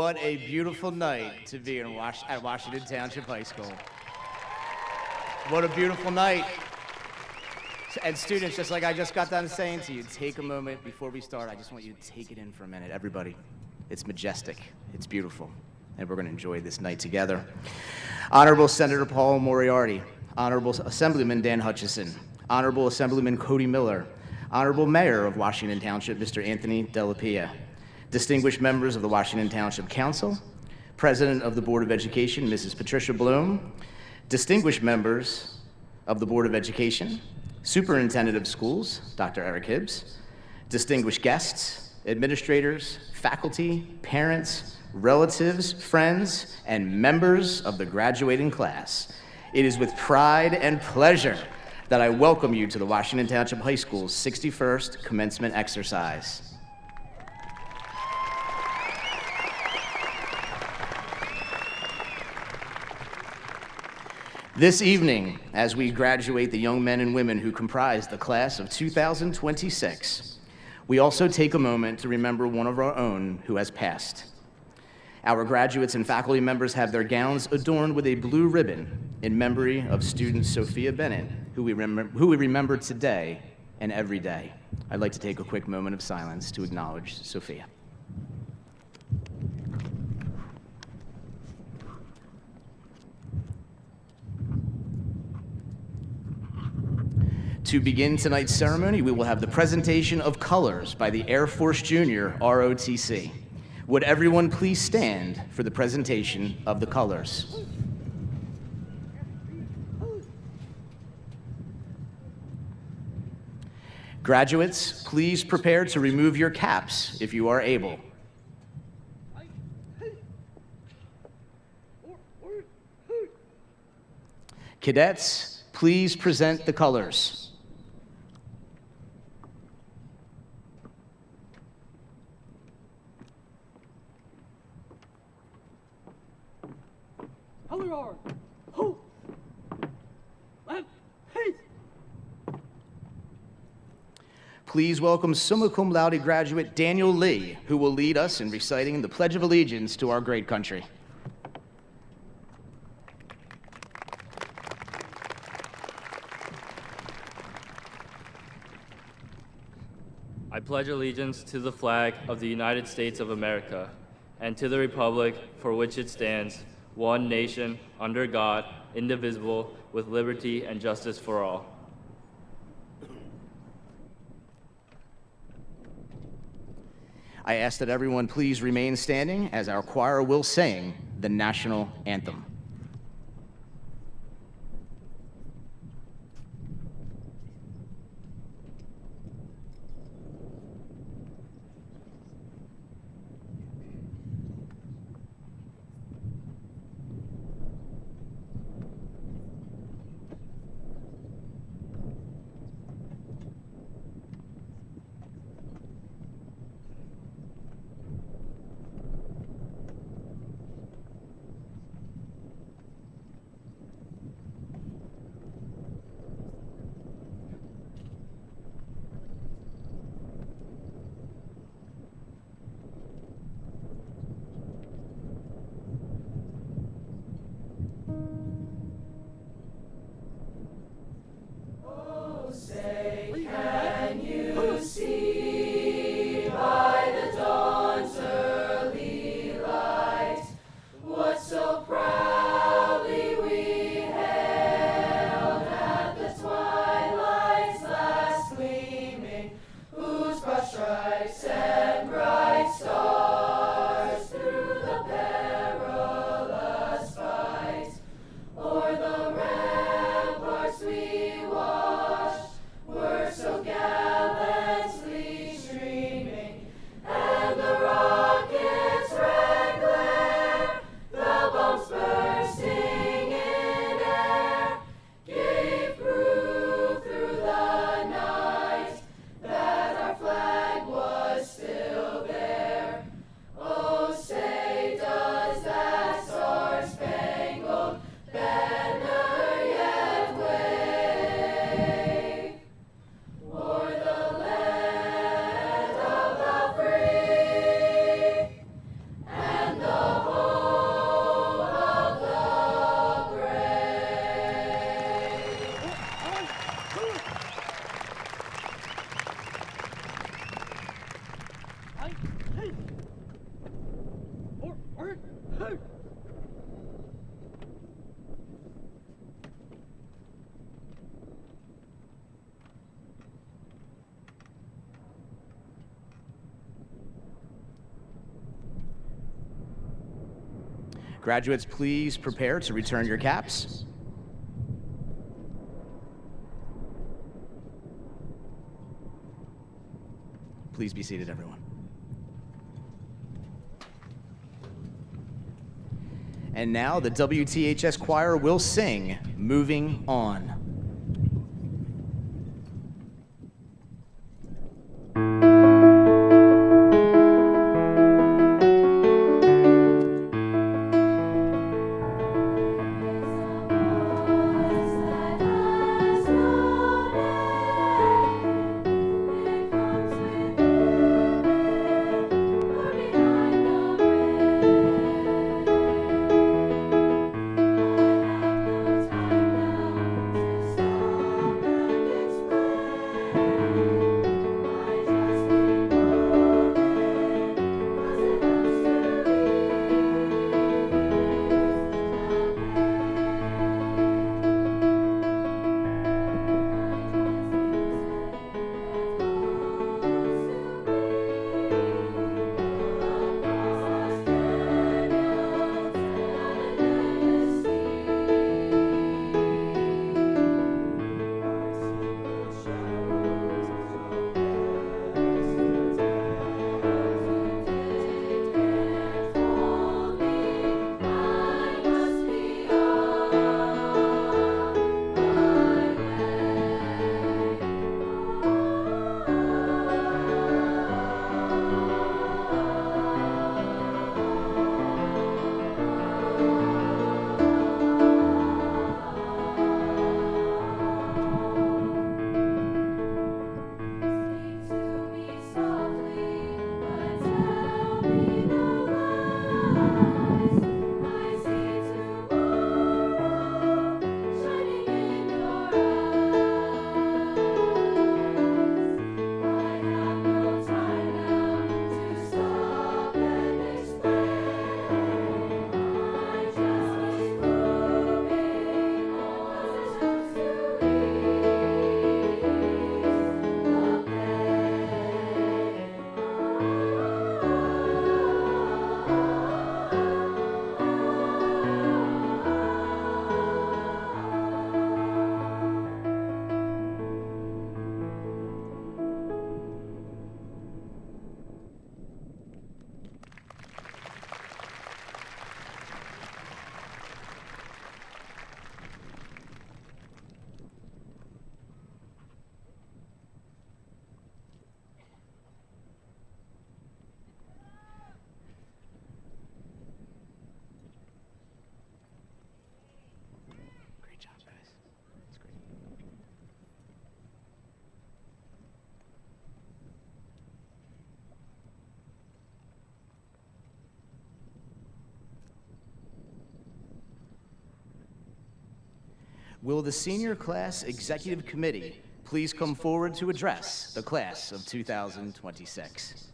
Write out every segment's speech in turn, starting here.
What a beautiful night to be at Washington Township High School. What a beautiful night. And students, just like I just got done saying to you, take a moment before we start. I just want you to take it in for a minute, everybody. It's majestic, it's beautiful, and we're going to enjoy this night together. Honorable Senator Paul Moriarty, Honorable Assemblyman Dan Hutchison, Honorable Assemblyman Cody Miller, Honorable Mayor of Washington Township, Mr. Anthony Delapia, distinguished members of the Washington Township Council, President of the Board of Education, Mrs. Patricia Bloom, distinguished members of the Board of Education, Superintendent of Schools, Dr. Eric Hibbs, distinguished guests, administrators, faculty, parents, relatives, friends, and members of the graduating class. It is with pride and pleasure that I welcome you to the Washington Township High School's 61st commencement exercise. This evening, as we graduate the young men and women who comprise the class of 2026, we also take a moment to remember one of our own who has passed. Our graduates and faculty members have their gowns adorned with a blue ribbon in memory of student Sophia Bennett, who we remember today and every day. I'd like to take a quick moment of silence to acknowledge Sophia. To begin tonight's ceremony, we will have the presentation of colors by the Air Force Junior ROTC. Would everyone please stand for the presentation of the colors? Graduates, please prepare to remove your caps if you are able. Cadets, please present the colors. Color R. Ho. Left. Hey. Please welcome summa cum laude graduate Daniel Lee, who will lead us in reciting the Pledge of Allegiance to our great country. I pledge allegiance to the flag of the United States of America and to the republic for which it stands, one nation, under God, indivisible, with liberty and justice for all. I ask that everyone please remain standing as our choir will sing the national anthem. Graduates, please prepare to return your caps. Please be seated, everyone. And now the WTHS choir will sing Moving On. Will the senior class executive committee please come forward to address the class of 2026?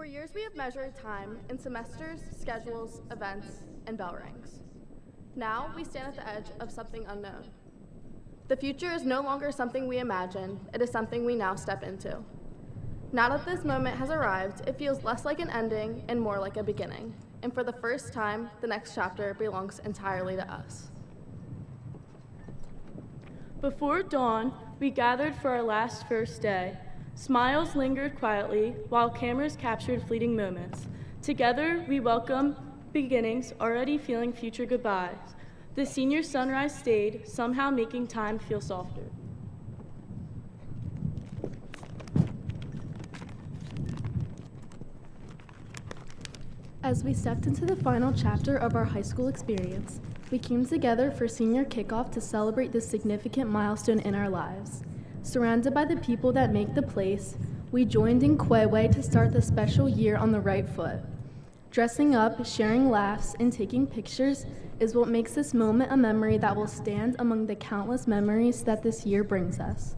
For years, we have measured time in semesters, schedules, events, and bell rings. Now, we stand at the edge of something unknown. The future is no longer something we imagine, it is something we now step into. Now that this moment has arrived, it feels less like an ending and more like a beginning. And for the first time, the next chapter belongs entirely to us. Before dawn, we gathered for our last first day. Smiles lingered quietly while cameras captured fleeting moments. Together, we welcome beginnings, already feeling future goodbyes. The senior sunrise stayed, somehow making time feel softer. As we stepped into the final chapter of our high school experience, we came together for senior kickoff to celebrate this significant milestone in our lives. Surrounded by the people that make the place, we joined in Quewe to start the special year on the right foot. Dressing up, sharing laughs, and taking pictures is what makes this moment a memory that will stand among the countless memories that this year brings us.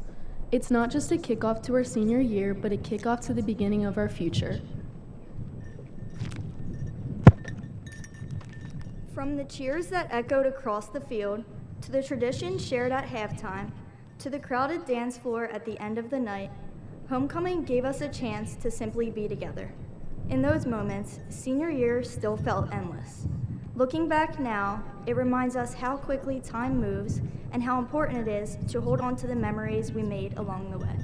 It's not just a kickoff to our senior year, but a kickoff to the beginning of our future. From the cheers that echoed across the field, to the tradition shared at halftime, to the crowded dance floor at the end of the night, homecoming gave us a chance to simply be together. In those moments, senior year still felt endless. Looking back now, it reminds us how quickly time moves and how important it is to hold on to the memories we made along the way.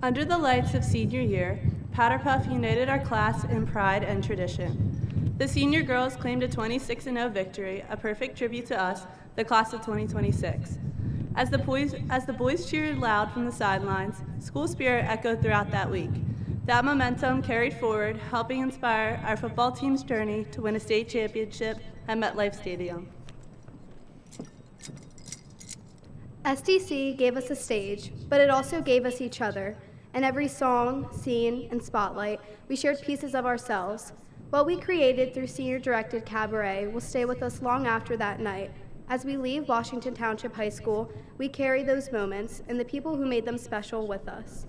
Under the lights of senior year, Powder Puff united our class in pride and tradition. The senior girls claimed a 26-0 victory, a perfect tribute to us, the class of 2026. As the boys cheered loud from the sidelines, school spirit echoed throughout that week. That momentum carried forward, helping inspire our football team's journey to win a state championship at MetLife Stadium. STC gave us a stage, but it also gave us each other. In every song, scene, and spotlight, we shared pieces of ourselves. What we created through senior-directed cabaret will stay with us long after that night. As we leave Washington Township High School, we carry those moments and the people who made them special with us.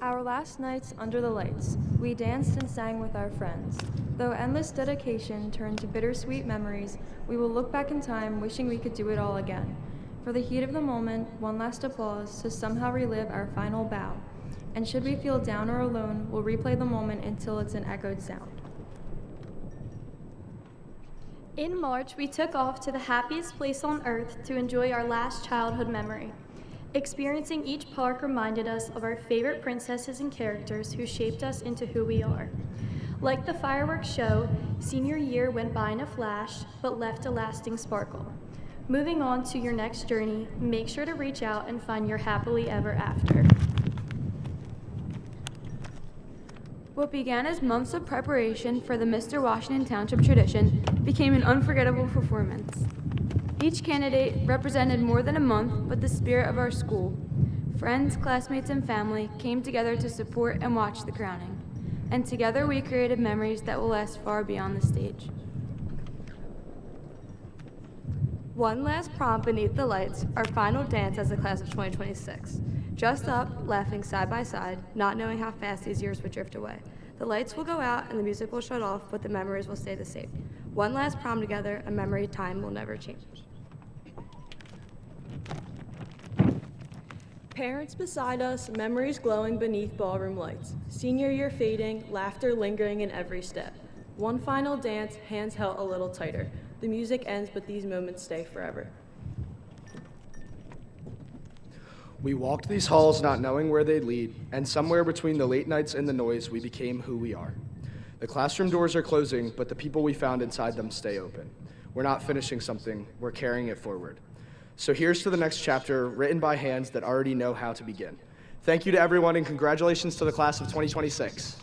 Our last nights under the lights, we danced and sang with our friends. Though endless dedication turned to bittersweet memories, we will look back in time wishing we could do it all again. For the heat of the moment, one last applause to somehow relive our final bow. And should we feel down or alone, we'll replay the moment until it's an echoed sound. In March, we took off to the happiest place on earth to enjoy our last childhood memory. Experiencing each park reminded us of our favorite princesses and characters who shaped us into who we are. Like the fireworks show, senior year went by in a flash, but left a lasting sparkle. Moving on to your next journey, make sure to reach out and find your happily ever after. What began as months of preparation for the Mr. Washington Township tradition became an unforgettable performance. Each candidate represented more than a month, but the spirit of our school. Friends, classmates, and family came together to support and watch the crowning. And together we created memories that will last far beyond the stage. One last prom beneath the lights, our final dance as the class of 2026. Dressed up, laughing side by side, not knowing how fast these years would drift away. The lights will go out and the music will shut off, but the memories will stay the same. One last prom together, a memory time will never change. Parents beside us, memories glowing beneath ballroom lights. Senior year fading, laughter lingering in every step. One final dance, hands held a little tighter. The music ends, but these moments stay forever. We walked these halls not knowing where they'd lead, and somewhere between the late nights and the noise, we became who we are. The classroom doors are closing, but the people we found inside them stay open. We're not finishing something, we're carrying it forward. So here's to the next chapter, written by hands that already know how to begin. Thank you to everyone, and congratulations to the class of 2026.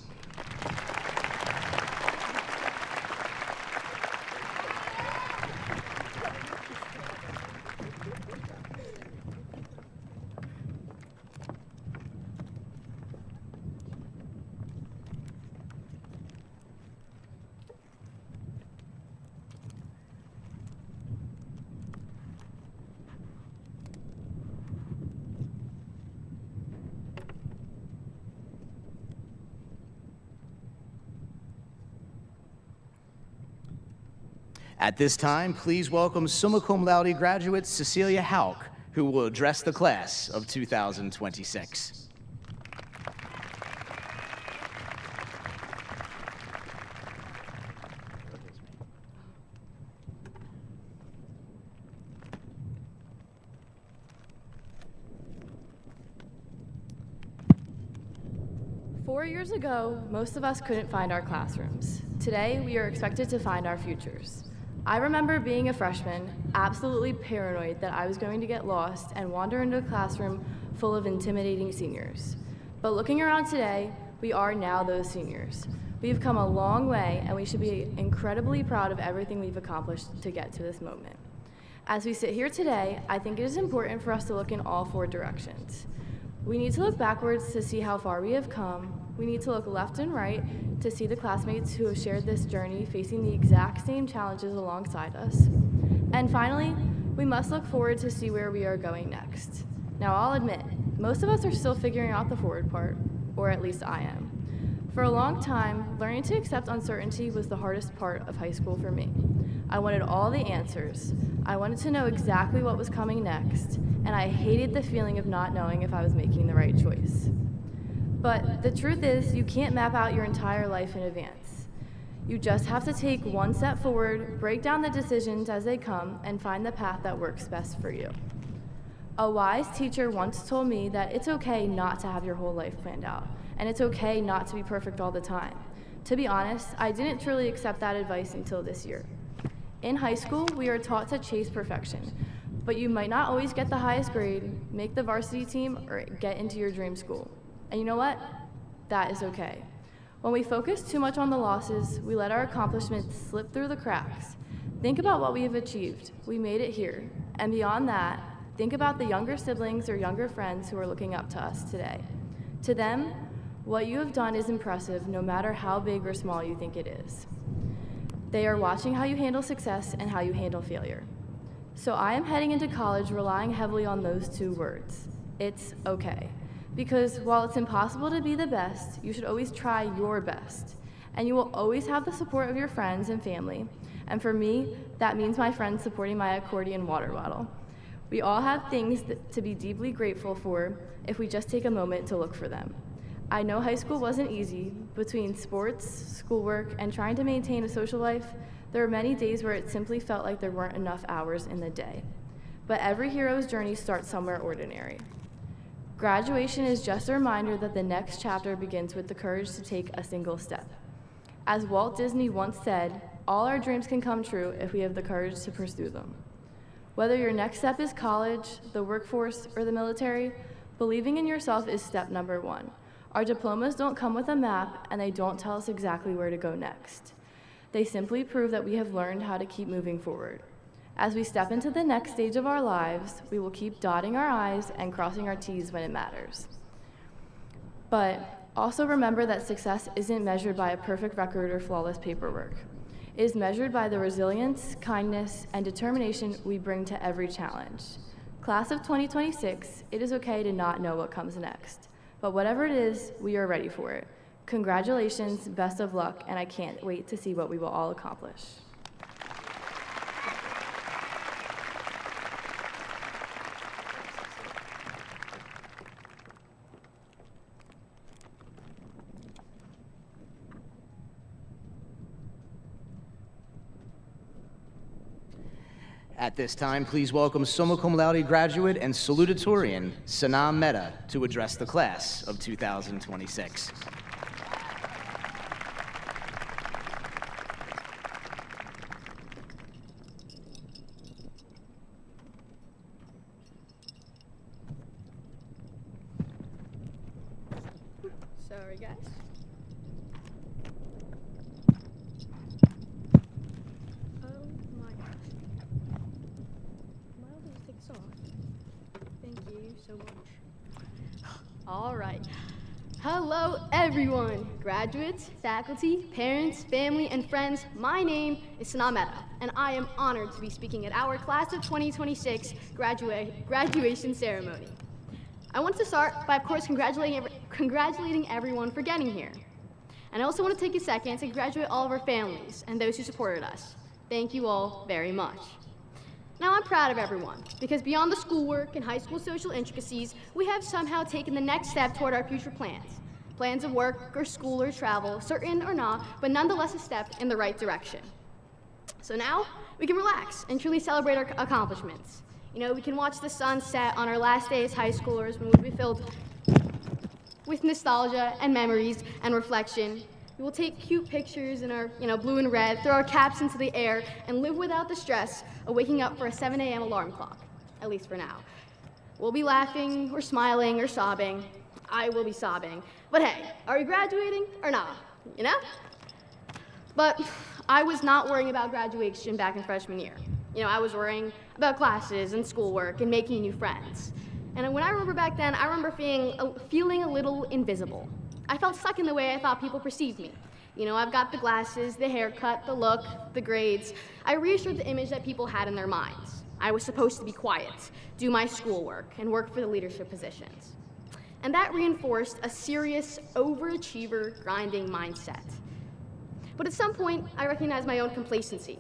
At this time, please welcome summa cum laude graduate Cecilia Hauk, who will address the class of 2026. 4 years ago, most of us couldn't find our classrooms. Today, we are expected to find our futures. I remember being a freshman, absolutely paranoid that I was going to get lost and wander into a classroom full of intimidating seniors. But looking around today, we are now those seniors. We've come a long way, and we should be incredibly proud of everything we've accomplished to get to this moment. As we sit here today, I think it is important for us to look in all 4 directions. We need to look backwards to see how far we have come. We need to look left and right to see the classmates who have shared this journey facing the exact same challenges alongside us. And finally, we must look forward to see where we are going next. Now, I'll admit, most of us are still figuring out the forward part, or at least I am. For a long time, learning to accept uncertainty was the hardest part of high school for me. I wanted all the answers. I wanted to know exactly what was coming next, and I hated the feeling of not knowing if I was making the right choice. But the truth is, you can't map out your entire life in advance. You just have to take one step forward, break down the decisions as they come, and find the path that works best for you. A wise teacher once told me that it's okay not to have your whole life planned out, and it's okay not to be perfect all the time. To be honest, I didn't truly accept that advice until this year. In high school, we are taught to chase perfection, but you might not always get the highest grade, make the varsity team, or get into your dream school. And you know what? That is okay. When we focus too much on the losses, we let our accomplishments slip through the cracks. Think about what we have achieved. We made it here. And beyond that, think about the younger siblings or younger friends who are looking up to us today. To them, what you have done is impressive, no matter how big or small you think it is. They are watching how you handle success and how you handle failure. So I am heading into college relying heavily on those 2 words. It's okay. Because while it's impossible to be the best, you should always try your best. And you will always have the support of your friends and family. And for me, that means my friends supporting my accordion water bottle. We all have things to be deeply grateful for if we just take a moment to look for them. I know high school wasn't easy. Between sports, schoolwork, and trying to maintain a social life, there were many days where it simply felt like there weren't enough hours in the day. But every hero's journey starts somewhere ordinary. Graduation is just a reminder that the next chapter begins with the courage to take a single step. As Walt Disney once said, all our dreams can come true if we have the courage to pursue them. Whether your next step is college, the workforce, or the military, believing in yourself is step number 1. Our diplomas don't come with a map, and they don't tell us exactly where to go next. They simply prove that we have learned how to keep moving forward. As we step into the next stage of our lives, we will keep dotting our I's and crossing our T's when it matters. But also remember that success isn't measured by a perfect record or flawless paperwork. It is measured by the resilience, kindness, and determination we bring to every challenge. Class of 2026, it is okay to not know what comes next. But whatever it is, we are ready for it. Congratulations, best of luck, and I can't wait to see what we will all accomplish. At this time, please welcome summa cum laude graduate and salutatorian Sanam Mehta to address the class of 2026. Sorry, guys. All right. Hello, everyone. Graduates, faculty, parents, family, and friends. My name is Sanam Mehta, and I am honored to be speaking at our Class of 2026 graduation ceremony. I want to start by, of course, congratulating everyone for getting here. And I also want to take a second to congratulate all of our families and those who supported us. Thank you all very much. Now, I'm proud of everyone, because beyond the schoolwork and high school social intricacies, we have somehow taken the next step toward our future plans. Plans of work or school or travel, certain or not, but nonetheless a step in the right direction. So now, we can relax and truly celebrate our accomplishments. You know, we can watch the sun set on our last day as high schoolers when we'll be filled with nostalgia and memories and reflection. We will take cute pictures in our, blue and red, throw our caps into the air, and live without the stress of waking up for a 7 a.m. alarm clock, at least for now. We'll be laughing or smiling or sobbing. I will be sobbing. But hey, are we graduating or not? But I was not worrying about graduation back in freshman year. I was worrying about classes and schoolwork and making new friends. And when I remember back then, I remember feeling a little invisible. I felt stuck in the way I thought people perceived me. I've got the glasses, the haircut, the look, the grades. I reassured the image that people had in their minds. I was supposed to be quiet, do my schoolwork, and work for the leadership positions. And that reinforced a serious, overachiever, grinding mindset. But at some point, I recognized my own complacency.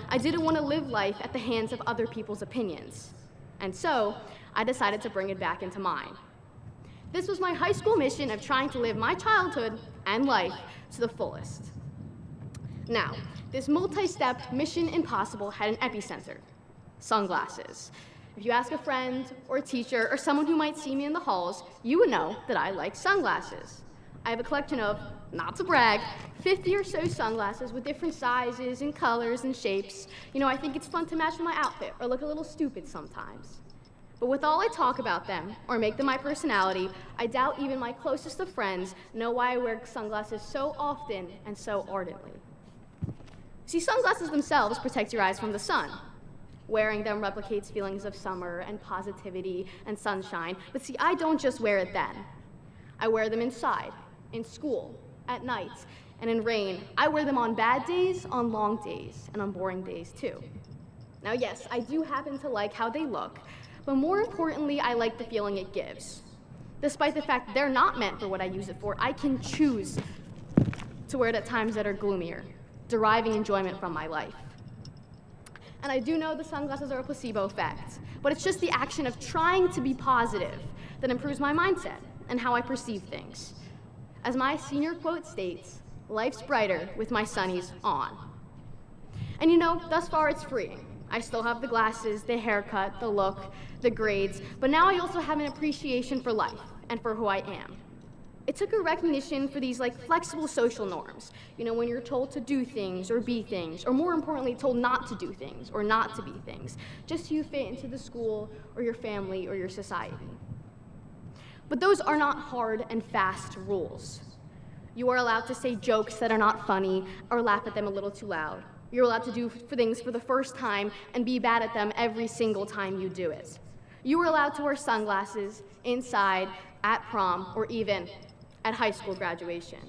I didn't want to live life at the hands of other people's opinions. And so, I decided to bring it back into mine. This was my high school mission of trying to live my childhood and life to the fullest. Now, this multi-step Mission Impossible had an epicenter: sunglasses. If you ask a friend or a teacher or someone who might see me in the halls, you would know that I like sunglasses. I have a collection of, not to brag, 50 or so sunglasses with different sizes and colors and shapes. I think it's fun to match with my outfit or look a little stupid sometimes. But with all I talk about them, or make them my personality, I doubt even my closest of friends know why I wear sunglasses so often and so ardently. See, sunglasses themselves protect your eyes from the sun. Wearing them replicates feelings of summer and positivity and sunshine. But see, I don't just wear it then. I wear them inside, in school, at night, and in rain. I wear them on bad days, on long days, and on boring days too. Now yes, I do happen to like how they look, but more importantly, I like the feeling it gives. Despite the fact they're not meant for what I use it for, I can choose to wear it at times that are gloomier, deriving enjoyment from my life. And I do know the sunglasses are a placebo effect, but it's just the action of trying to be positive that improves my mindset and how I perceive things. As my senior quote states, life's brighter with my sunnies on. And thus far it's freeing. I still have the glasses, the haircut, the look, the grades, but now I also have an appreciation for life and for who I am. It took a recognition for these flexible social norms, when you're told to do things or be things, or more importantly, told not to do things or not to be things, just so you fit into the school or your family or your society. But those are not hard and fast rules. You are allowed to say jokes that are not funny or laugh at them a little too loud. You're allowed to do things for the first time and be bad at them every single time you do it. You were allowed to wear sunglasses inside, at prom, or even at high school graduation.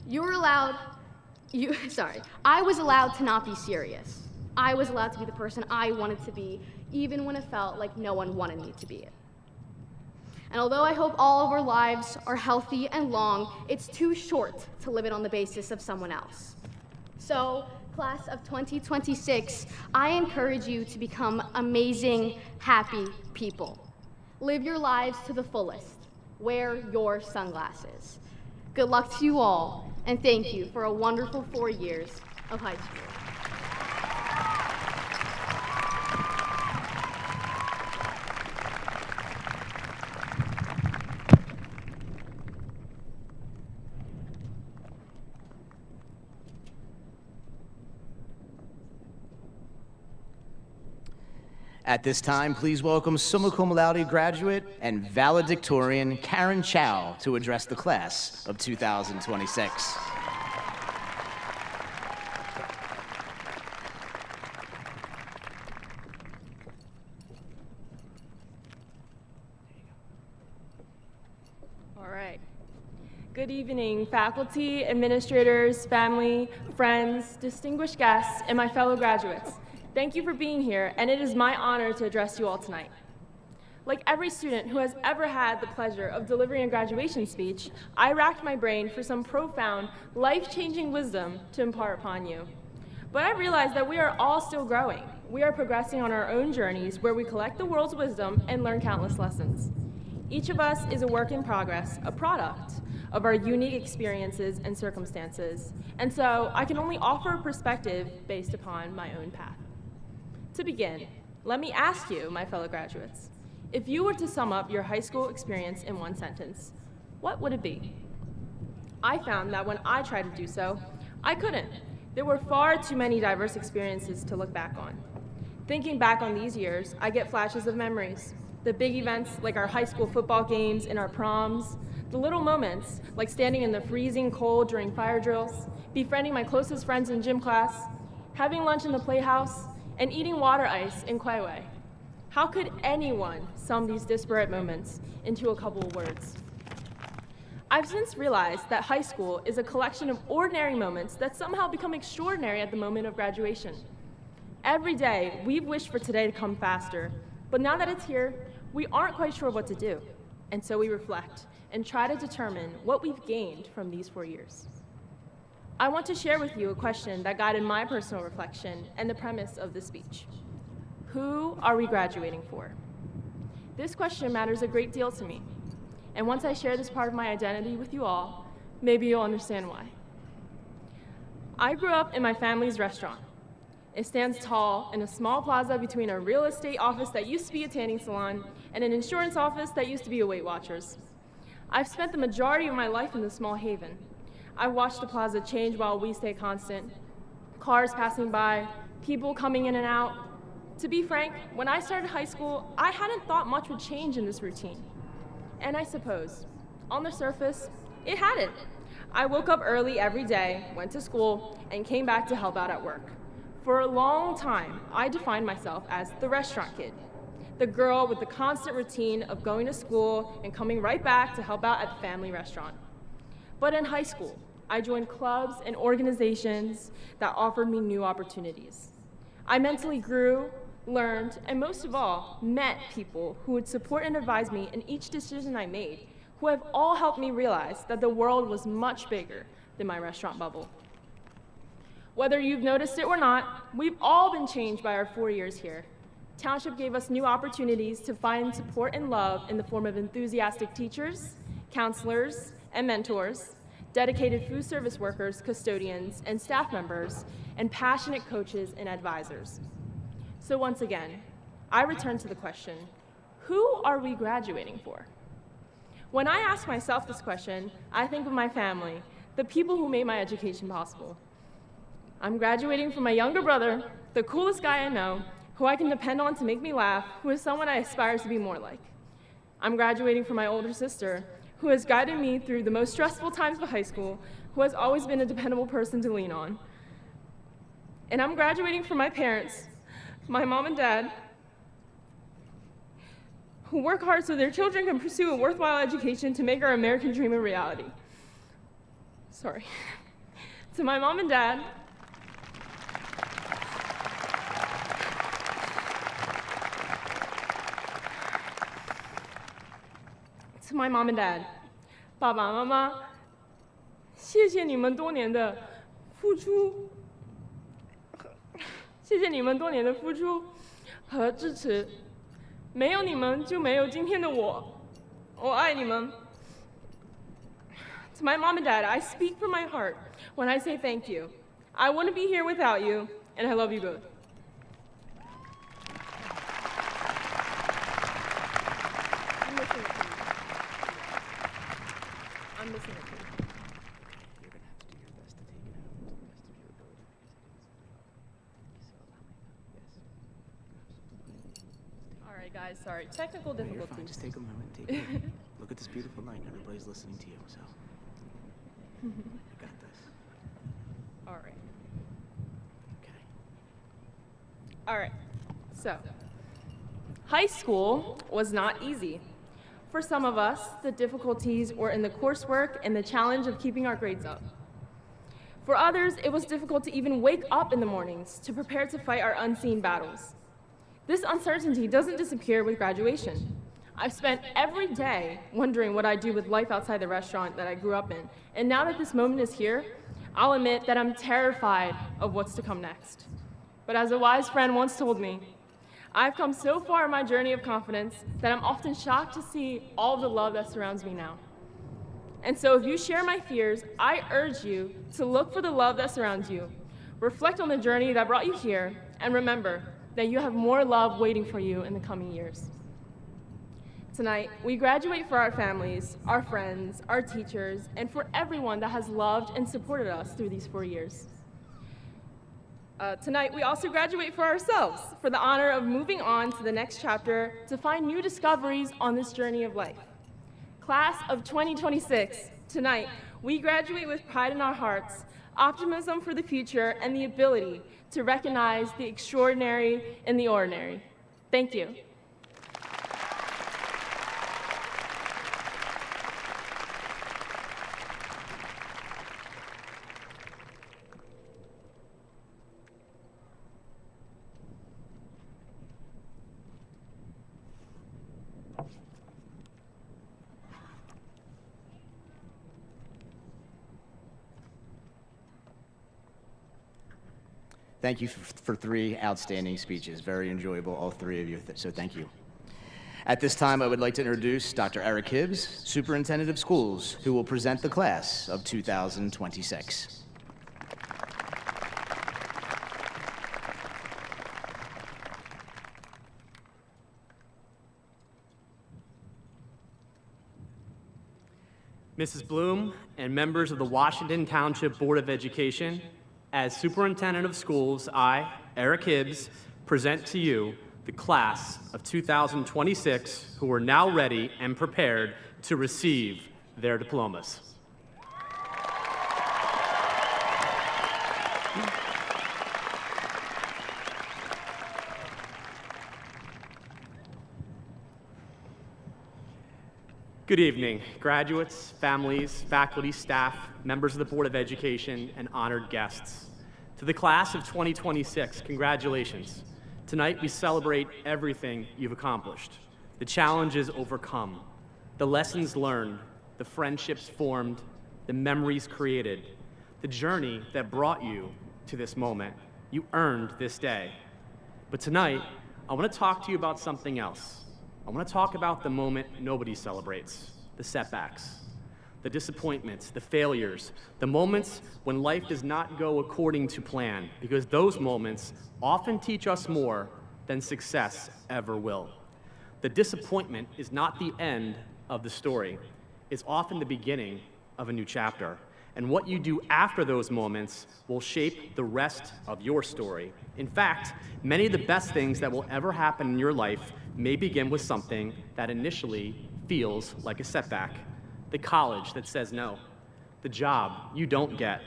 I was allowed to not be serious. I was allowed to be the person I wanted to be, even when it felt like no one wanted me to be it. And although I hope all of our lives are healthy and long, it's too short to live it on the basis of someone else. So, class of 2026, I encourage you to become amazing, happy people. Live your lives to the fullest. Wear your sunglasses. Good luck to you all, and thank you for a wonderful 4 years of high school. At this time, please welcome summa cum laude graduate and valedictorian Karen Chow to address the class of 2026. All right. Good evening, faculty, administrators, family, friends, distinguished guests, and my fellow graduates. Thank you for being here, and it is my honor to address you all tonight. Like every student who has ever had the pleasure of delivering a graduation speech, I racked my brain for some profound, life-changing wisdom to impart upon you. But I realized that we are all still growing. We are progressing on our own journeys where we collect the world's wisdom and learn countless lessons. Each of us is a work in progress, a product of our unique experiences and circumstances, and so I can only offer a perspective based upon my own path. To begin, let me ask you, my fellow graduates, if you were to sum up your high school experience in one sentence, what would it be? I found that when I tried to do so, I couldn't. There were far too many diverse experiences to look back on. Thinking back on these years, I get flashes of memories. The big events like our high school football games and our proms, the little moments like standing in the freezing cold during fire drills, befriending my closest friends in gym class, having lunch in the playhouse, and eating water ice in Kwaiwei. How could anyone sum these disparate moments into a couple of words? I've since realized that high school is a collection of ordinary moments that somehow become extraordinary at the moment of graduation. Every day, we've wished for today to come faster, but now that it's here, we aren't quite sure what to do. And so we reflect and try to determine what we've gained from these 4 years. I want to share with you a question that guided my personal reflection and the premise of this speech. Who are we graduating for? This question matters a great deal to me. And once I share this part of my identity with you all, maybe you'll understand why. I grew up in my family's restaurant. It stands tall in a small plaza between a real estate office that used to be a tanning salon and an insurance office that used to be a Weight Watchers. I've spent the majority of my life in this small haven. I've watched the plaza change while we stay constant. Cars passing by, people coming in and out. To be frank, when I started high school, I hadn't thought much would change in this routine. And I suppose, on the surface, it hadn't. I woke up early every day, went to school, and came back to help out at work. For a long time, I defined myself as the restaurant kid, the girl with the constant routine of going to school and coming right back to help out at the family restaurant. But in high school, I joined clubs and organizations that offered me new opportunities. I mentally grew, learned, and most of all, met people who would support and advise me in each decision I made, who have all helped me realize that the world was much bigger than my restaurant bubble. Whether you've noticed it or not, we've all been changed by our 4 years here. Township gave us new opportunities to find support and love in the form of enthusiastic teachers, counselors, and mentors, dedicated food service workers, custodians, and staff members, and passionate coaches and advisors. So once again, I return to the question, who are we graduating for? When I ask myself this question, I think of my family, the people who made my education possible. I'm graduating from my younger brother, the coolest guy I know, who I can depend on to make me laugh, who is someone I aspire to be more like. I'm graduating from my older sister, who has guided me through the most stressful times of high school, who has always been a dependable person to lean on. And I'm graduating from my parents, my mom and dad, who work hard so their children can pursue a worthwhile education to make our American dream a reality. Sorry. To my mom and dad,爸爸妈妈，谢谢你们多年的付出，谢谢你们多年的付出和支持，没有你们就没有今天的我，我爱你们。To my mom and dad, I speak from my heart when I say thank you. I wouldn't be here without you, and I love you both. I'm missing it. You're gonna have to do your best to take it out to the best of your ability. All right, guys, sorry. Technical No, you're difficulties. fine. Just take a moment. Take a moment. Look at this beautiful night. Everybody's listening to you, so you got this. All right. Okay. All right. So, high school was not easy. For some of us, the difficulties were in the coursework and the challenge of keeping our grades up. For others, it was difficult to even wake up in the mornings to prepare to fight our unseen battles. This uncertainty doesn't disappear with graduation. I've spent every day wondering what I'd do with life outside the restaurant that I grew up in, and now that this moment is here, I'll admit that I'm terrified of what's to come next. But as a wise friend once told me, I've come so far in my journey of confidence that I'm often shocked to see all the love that surrounds me now. And so if you share my fears, I urge you to look for the love that surrounds you, reflect on the journey that brought you here, and remember that you have more love waiting for you in the coming years. Tonight, we graduate for our families, our friends, our teachers, and for everyone that has loved and supported us through these 4 years. Tonight, we also graduate for ourselves, for the honor of moving on to the next chapter to find new discoveries on this journey of life. Class of 2026, tonight, we graduate with pride in our hearts, optimism for the future, and the ability to recognize the extraordinary in the ordinary. Thank you. Thank you for 3 outstanding speeches. Very enjoyable, all 3 of you, so thank you. At this time, I would like to introduce Dr. Eric Hibbs, Superintendent of Schools, who will present the class of 2026. Mrs. Bloom and members of the Washington Township Board of Education, as Superintendent of Schools, I, Eric Hibbs, present to you the class of 2026 who are now ready and prepared to receive their diplomas. Good evening, graduates, families, faculty, staff, members of the Board of Education, and honored guests. To the class of 2026, congratulations. Tonight we celebrate everything you've accomplished, the challenges overcome, the lessons learned, the friendships formed, the memories created, the journey that brought you to this moment. You earned this day. But tonight, I want to talk to you about something else. I want to talk about the moment nobody celebrates, the setbacks, the disappointments, the failures, the moments when life does not go according to plan, because those moments often teach us more than success ever will. The disappointment is not the end of the story. It's often the beginning of a new chapter. And what you do after those moments will shape the rest of your story. In fact, many of the best things that will ever happen in your life may begin with something that initially feels like a setback. The college that says no, the job you don't get,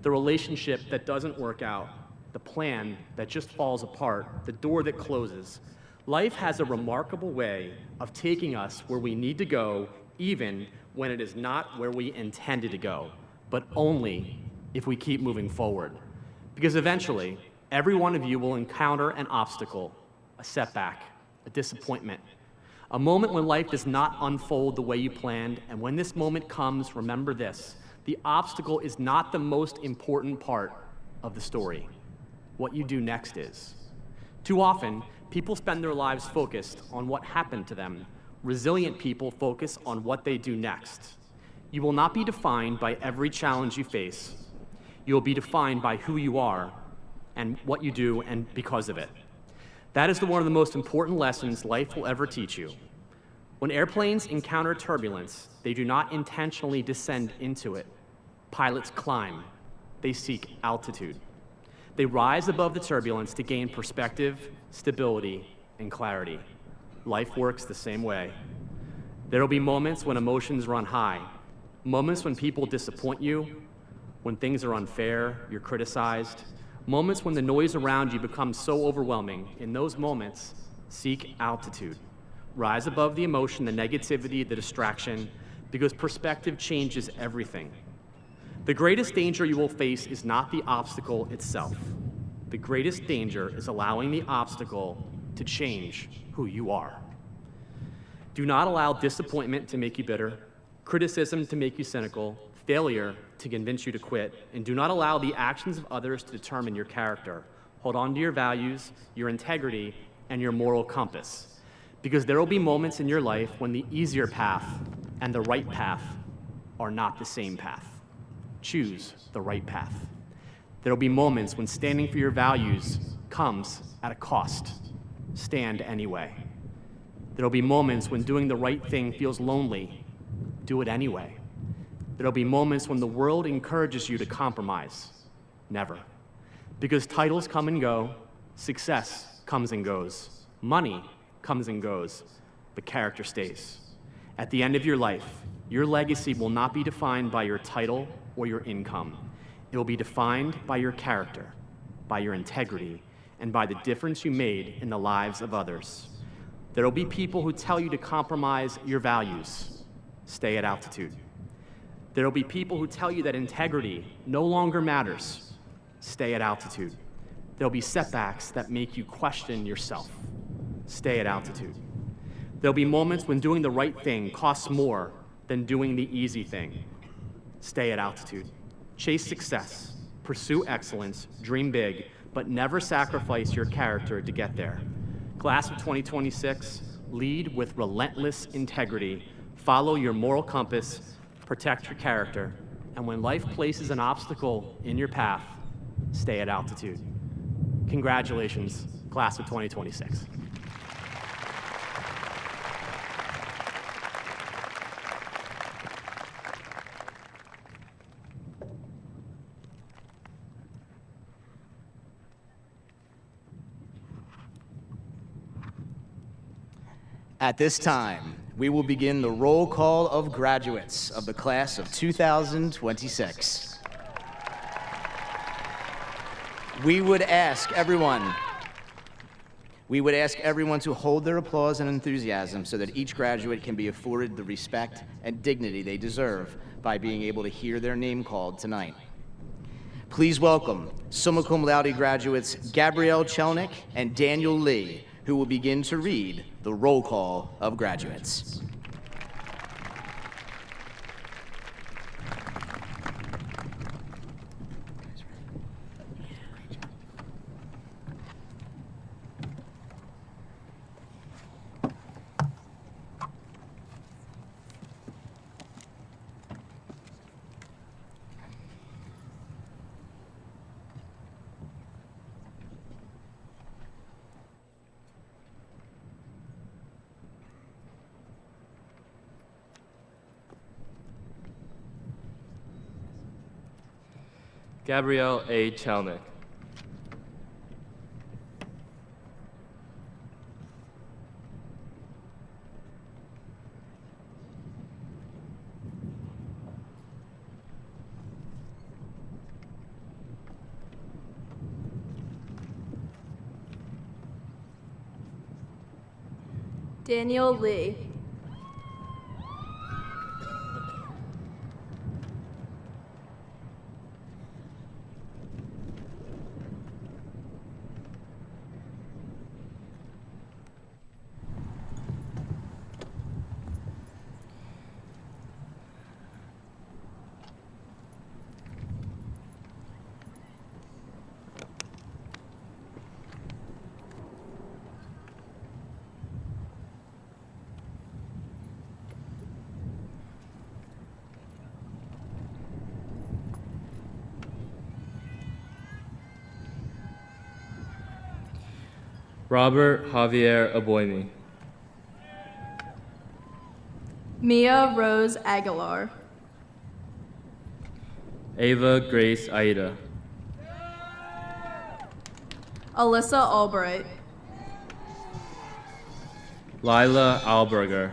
the relationship that doesn't work out, the plan that just falls apart, the door that closes. Life has a remarkable way of taking us where we need to go, even when it is not where we intended to go, but only if we keep moving forward. Because eventually, every one of you will encounter an obstacle, a setback, a disappointment, a moment when life does not unfold the way you planned. And when this moment comes, remember this: the obstacle is not the most important part of the story. What you do next is. Too often, people spend their lives focused on what happened to them. Resilient people focus on what they do next. You will not be defined by every challenge you face. You will be defined by who you are and what you do, and because of it. That is one of the most important lessons life will ever teach you. When airplanes encounter turbulence, they do not intentionally descend into it. Pilots climb. They seek altitude. They rise above the turbulence to gain perspective, stability, and clarity. Life works the same way. There will be moments when emotions run high, moments when people disappoint you, when things are unfair, you're criticized, moments when the noise around you becomes so overwhelming. In those moments, seek altitude. Rise above the emotion, the negativity, the distraction, because perspective changes everything. The greatest danger you will face is not the obstacle itself. The greatest danger is allowing the obstacle to change who you are. Do not allow disappointment to make you bitter, criticism to make you cynical, failure to convince you to quit, and do not allow the actions of others to determine your character. Hold on to your values, your integrity, and your moral compass, because there will be moments in your life when the easier path and the right path are not the same path. Choose the right path. There will be moments when standing for your values comes at a cost. Stand anyway. There'll be moments when doing the right thing feels lonely. Do it anyway. There'll be moments when the world encourages you to compromise. Never. Because titles come and go, success comes and goes, money comes and goes, but character stays. At the end of your life, your legacy will not be defined by your title or your income. It will be defined by your character, by your integrity, and by the difference you made in the lives of others. There will be people who tell you to compromise your values. Stay at altitude. There will be people who tell you that integrity no longer matters. Stay at altitude. There will be setbacks that make you question yourself. Stay at altitude. There will be moments when doing the right thing costs more than doing the easy thing. Stay at altitude. Chase success, pursue excellence, dream big, but never sacrifice your character to get there. Class of 2026, lead with relentless integrity, follow your moral compass, protect your character, and when life places an obstacle in your path, stay at altitude. Congratulations, Class of 2026. At this time, we will begin the roll call of graduates of the class of 2026. We would ask everyone to hold their applause and enthusiasm so that each graduate can be afforded the respect and dignity they deserve by being able to hear their name called tonight. Please welcome summa cum laude graduates Gabrielle Chelnick and Daniel Lee, who will begin to read the roll call of graduates. Gabrielle A. Chelnick. Daniel Lee. Robert Javier Aboimi. Mia Rose Aguilar. Ava Grace Aida. Alyssa Albright. Lila Alberger.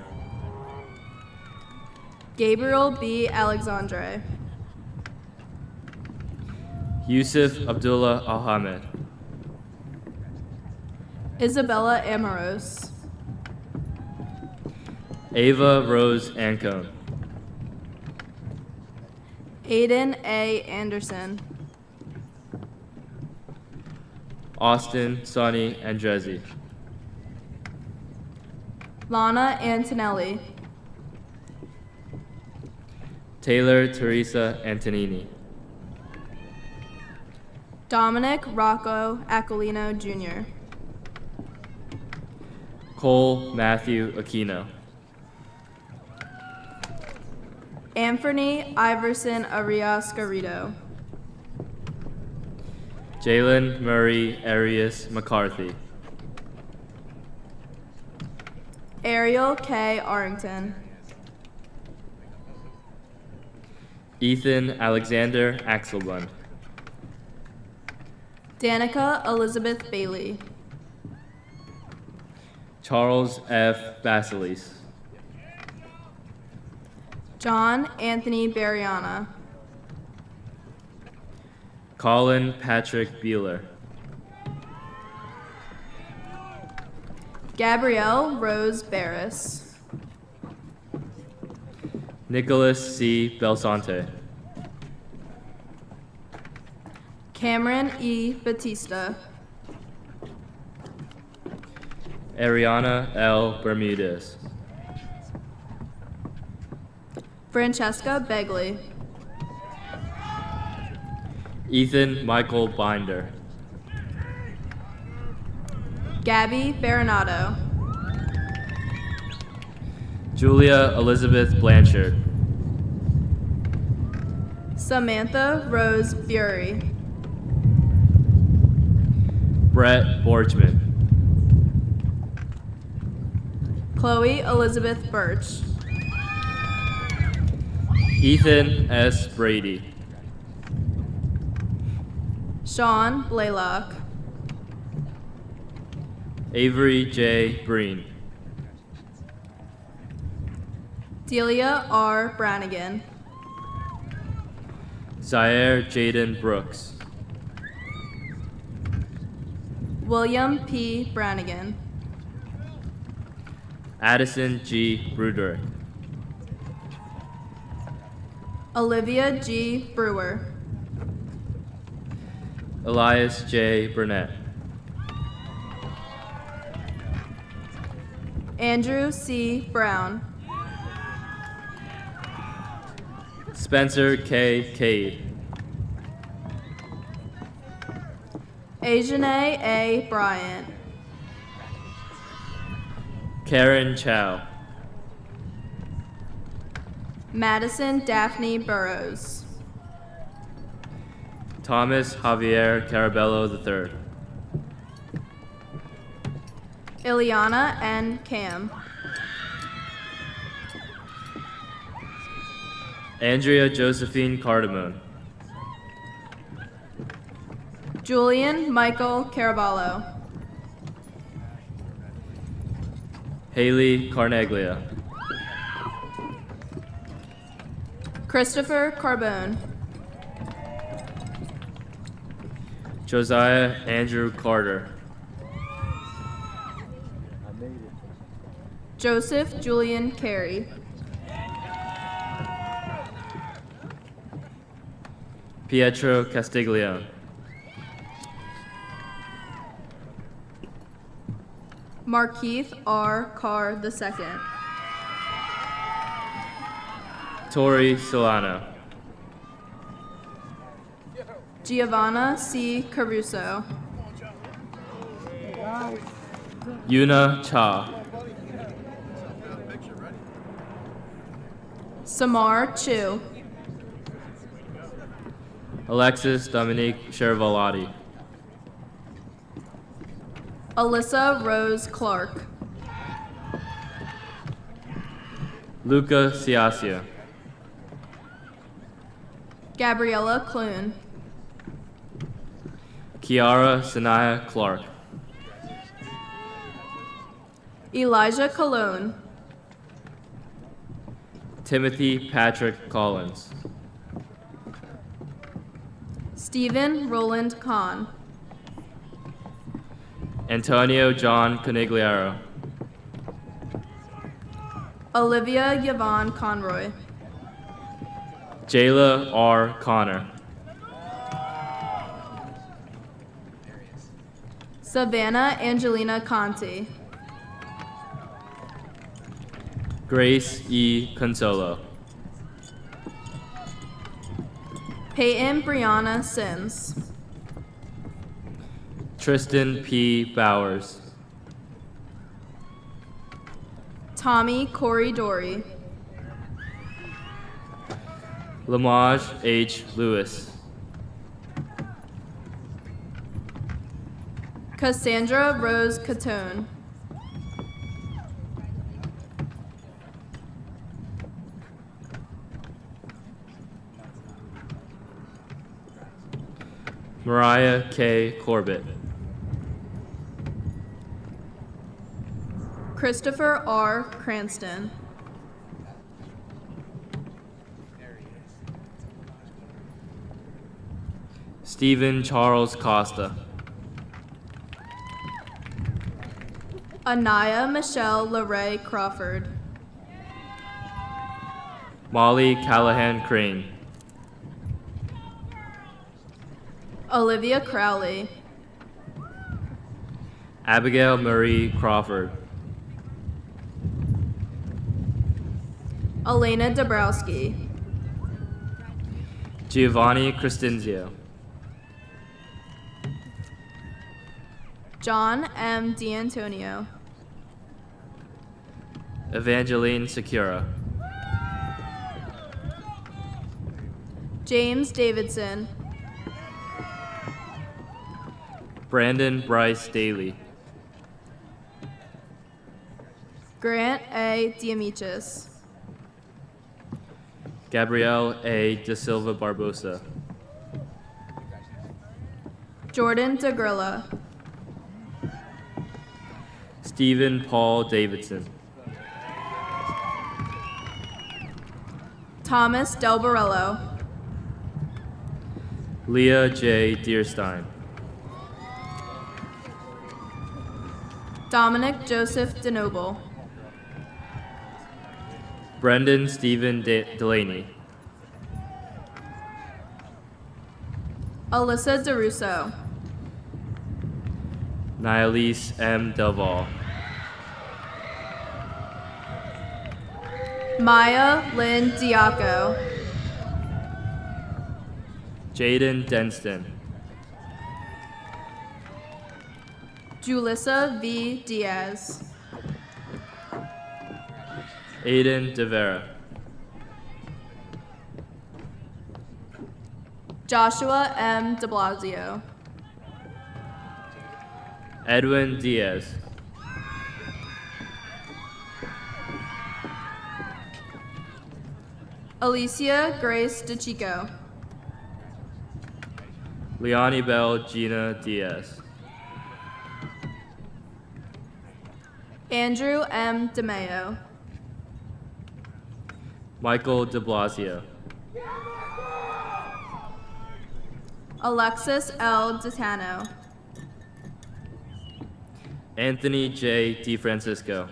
Gabriel B. Alexandre. Yusuf Abdullah Alhamed. Isabella Amoros. Ava Rose Ancone. Aiden A. Anderson. Austin Sonny Andrezzi. Lana Antonelli. Taylor Teresa Antonini. Dominic Rocco Aquilino Jr. Cole Matthew Aquino. Anthony Iverson Arias Garrido. Jalen Murray Arias McCarthy. Ariel K. Arrington. Ethan Alexander Axelbund. Danica Elizabeth Bailey. Charles F. Basilis. John Anthony Bariana. Colin Patrick Bueller. Gabrielle Rose Barris. Nicholas C. Belsante. Cameron E. Batista. Ariana L. Bermudez. Francesca Begley. Ethan Michael Binder. Gabby Baronato. Julia Elizabeth Blanchard. Samantha Rose Bury. Brett Borchman. Chloe Elizabeth Birch. Ethan S. Brady. Sean Blaylock. Avery J. Breen. Delia R. Brannigan. Zaire Jaden Brooks. William P. Brannigan. Addison G. Bruderick. Olivia G. Brewer. Elias J. Burnett. Andrew C. Brown. Spencer K. Cade. Ajane A. Bryant. Karen Chow. Madison Daphne Burrows. Thomas Javier Carabello III. Ileana N. Cam. Andrea Josephine Cardamone. Julian Michael Caraballo. Haley Carneglia. Christopher Carbone. Josiah Andrew Carter. Joseph Julian Carey. Pietro Castiglione. Markeith R. Carr II. Tori Solano. Giovanna C. Caruso. Yuna Cha. Samar Chu. Alexis Dominique Chervalotti. Alyssa Rose Clark. Luca Ciacia. Gabriella Clune. Kiara Sanaya Clark. Elijah Colon. Timothy Patrick Collins. Stephen Roland Kahn. Antonio John Conigliaro. Olivia Yvonne Conroy. Jayla R. Connor. Savannah Angelina Conti. Grace E. Consolo. Peyton Brianna Sims. Tristan P. Bowers. Tommy Corey Dory. Lamaj H. Lewis. Cassandra Rose Catone. Mariah K. Corbett. Christopher R. Cranston. Stephen Charles Costa. Anaya Michelle LeRae Crawford. Molly Callahan Crane. Olivia Crowley. Abigail Marie Crawford. Elena Dabrowski. Giovanni Crescenzio. John M. D'Antonio. Evangeline Secura. James Davidson. Brandon Bryce Daly. Grant A. Diamichis. Gabrielle A. De Silva Barbosa. Jordan DeGrilla. Stephen Paul Davidson. Thomas Del Barello. Leah J. Deerstein. Dominic Joseph DeNoble. Brendan Stephen Delaney. Alyssa DeRusso. Nialise M. Delval. Maya Lynn Diaco. Jaden Denston. Julissa V. Diaz. Aiden DeVera. Joshua M. de Blasio. Edwin Diaz. Alicia Grace DeChico. Leonie Bell Gina Diaz. Andrew M. DeMeo. Michael de Blasio. Alexis L. DeTano. Anthony J. DeFrancisco.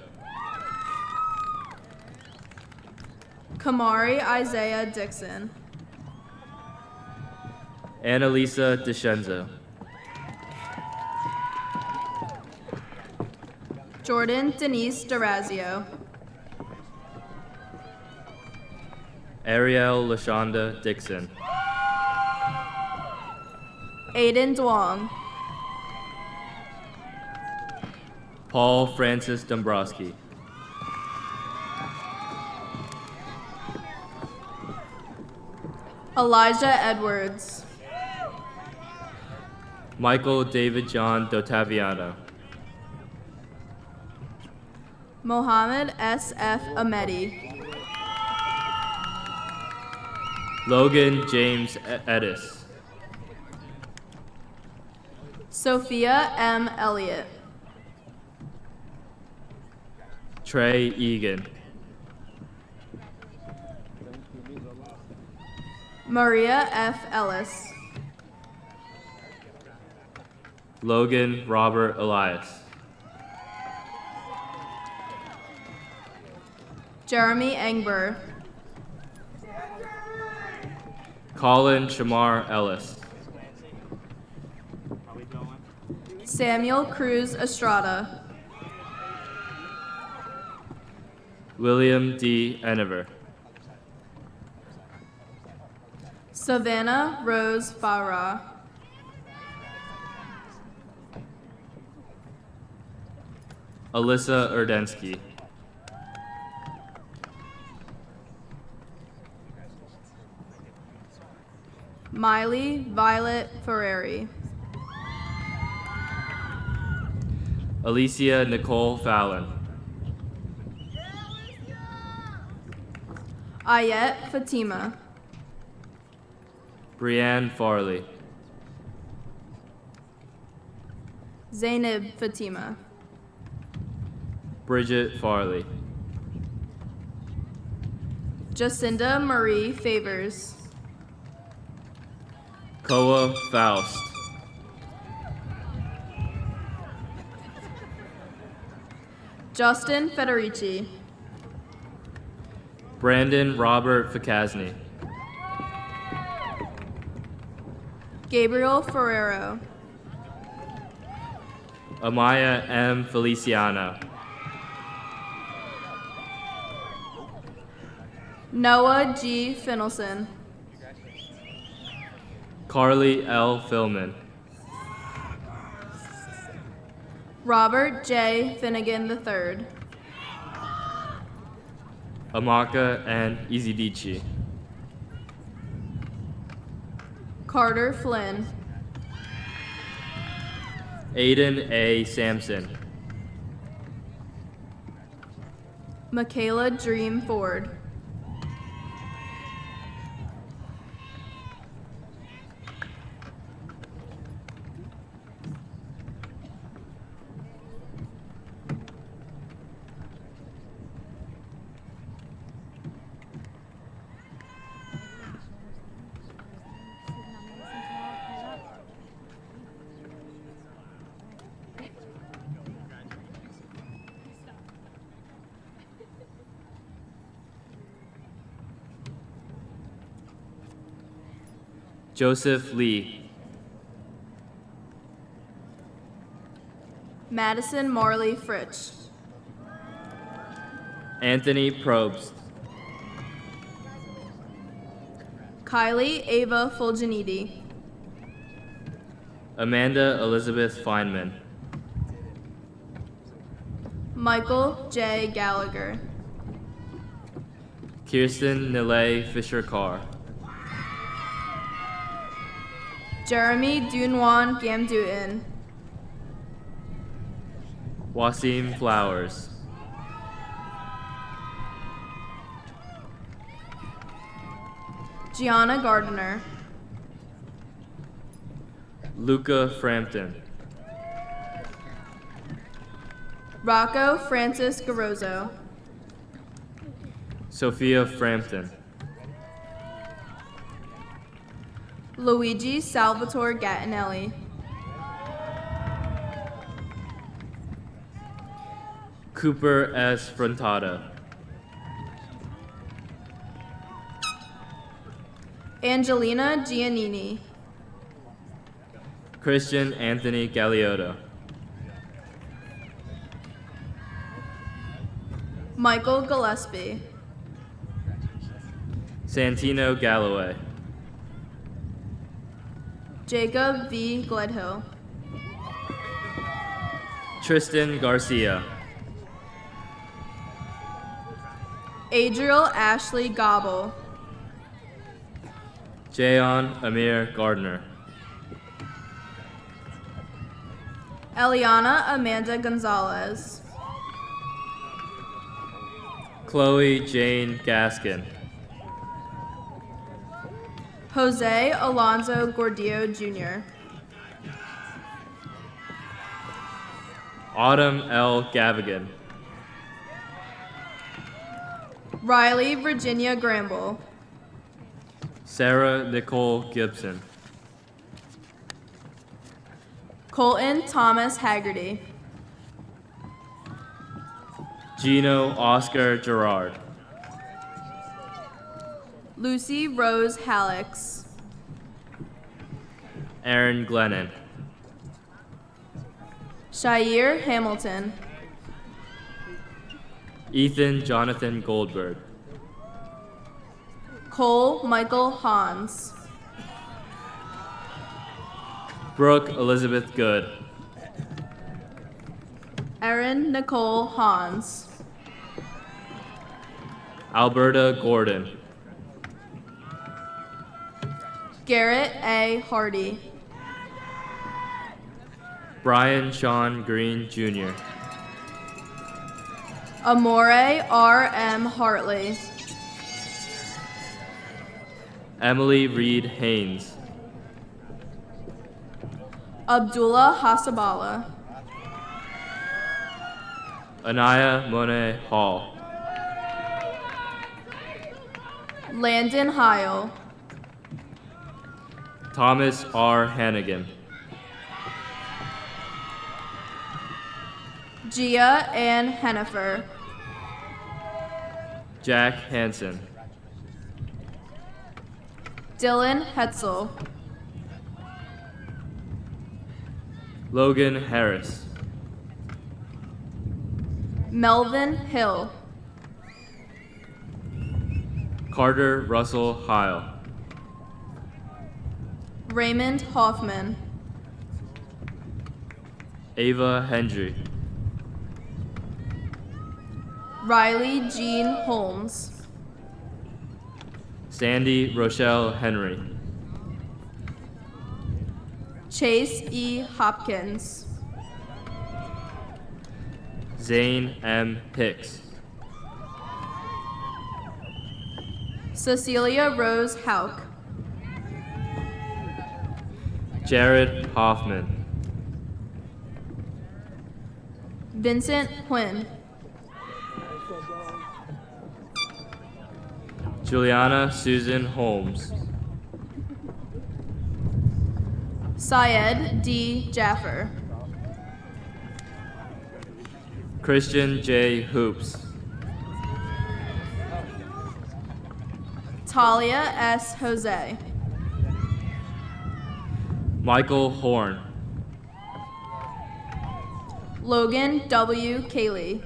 Kamari Isaiah Dixon. Annalisa DeScenzo. Jordan Denise DeRazio. Ariel LaShonda Dixon. Aiden Duong. Paul Francis Dombrowski. Elijah Edwards. Michael David John Dotaviano. Mohammed S. F. Ahmedi. Logan James Edis. Sophia M. Elliott. Trey Egan. Maria F. Ellis. Logan Robert Elias. Jeremy Engber. Colin Shamar Ellis. Samuel Cruz Estrada. William D. Enever. Savannah Rose Farah. Alyssa Erdensky. Miley Violet Ferreri. Alicia Nicole Fallon. Ayet Fatima. Brianne Farley. Zainab Fatima. Bridget Farley. Jacinda Marie Favors. Koa Faust. Justin Federici. Brandon Robert Fakasny. Gabriel Ferrero. Amaya M. Feliciano. Noah G. Finelson. Carly L. Philman. Robert J. Finnegan III. Amaka N. Izidichi. Carter Flynn. Aiden A. Sampson. Michaela Dream Ford. Joseph Lee. Madison Marley Fritsch. Anthony Probst. Kylie Ava Fulginiti. Amanda Elizabeth Feynman. Michael J. Gallagher. Kirsten Nile Fisher-Carr. Jeremy Dunwan Gamduin. Wasim Flowers. Gianna Gardner. Luca Frampton. Rocco Francis Garozzo. Sophia Frampton. Luigi Salvatore Gattinelli. Cooper S. Frontado. Angelina Giannini. Christian Anthony Galeotto. Michael Gillespie. Santino Galloway. Jacob V. Gledhill. Tristan Garcia. Adriel Ashley Gobble. Jayon Amir Gardner. Eliana Amanda Gonzalez. Chloe Jane Gaskin. Jose Alonso Gordillo Jr. Autumn L. Gavigan. Riley Virginia Gramble. Sarah Nicole Gibson. Colton Thomas Haggerty. Gino Oscar Gerard. Lucy Rose Hallex. Aaron Glennon. Shair Hamilton. Ethan Jonathan Goldberg. Cole Michael Hans. Brooke Elizabeth Good. Erin Nicole Hans. Alberta Gordon. Garrett A. Hardy. Brian Sean Green Jr. Amore R. M. Hartley. Emily Reed Haynes. Abdullah Hasabala. Anaya Monet Hall. Landon Heil. Thomas R. Hannigan. Gia Ann Hennifer. Jack Hansen. Dylan Hetzel. Logan Harris. Melvin Hill. Carter Russell Heil. Raymond Hoffman. Ava Hendry. Riley Jean Holmes. Sandy Rochelle Henry. Chase E. Hopkins. Zane M. Hicks. Cecilia Rose Hauk. Jared Hoffman. Vincent Quinn. Juliana Susan Holmes. Syed D. Jaffer. Christian J. Hoops. Talia S. Jose. Michael Horn. Logan W. Cayley.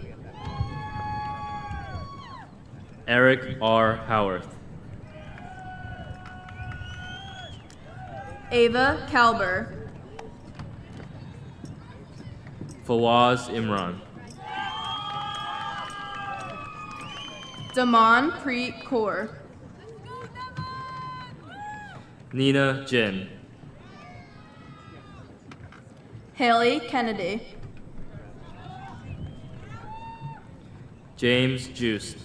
Eric R. Howarth. Ava Kalber. Fawaz Imran. Damon Preet Kaur. Nina Jin. Haley Kennedy. James Juiced.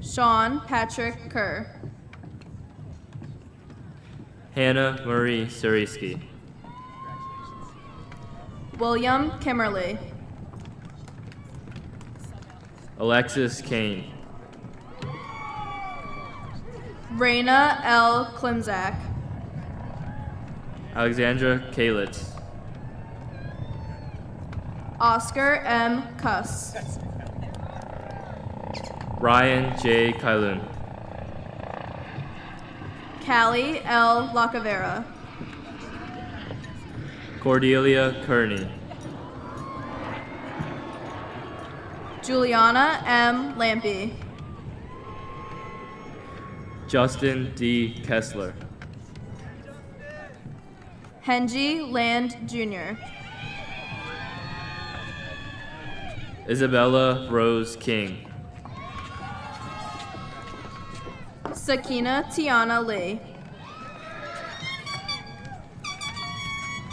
Sean Patrick Kerr. Hannah Marie Sariski. William Kimmerly. Alexis Kane. Raina L. Klimzak. Alexandra Kalitz. Oscar M. Kuss. Ryan J. Kailun. Callie L. Lacavera. Cordelia Kearney. Juliana M. Lampy. Justin D. Kessler. Henji Land Jr. Isabella Rose King. Sakina Tiana Lee.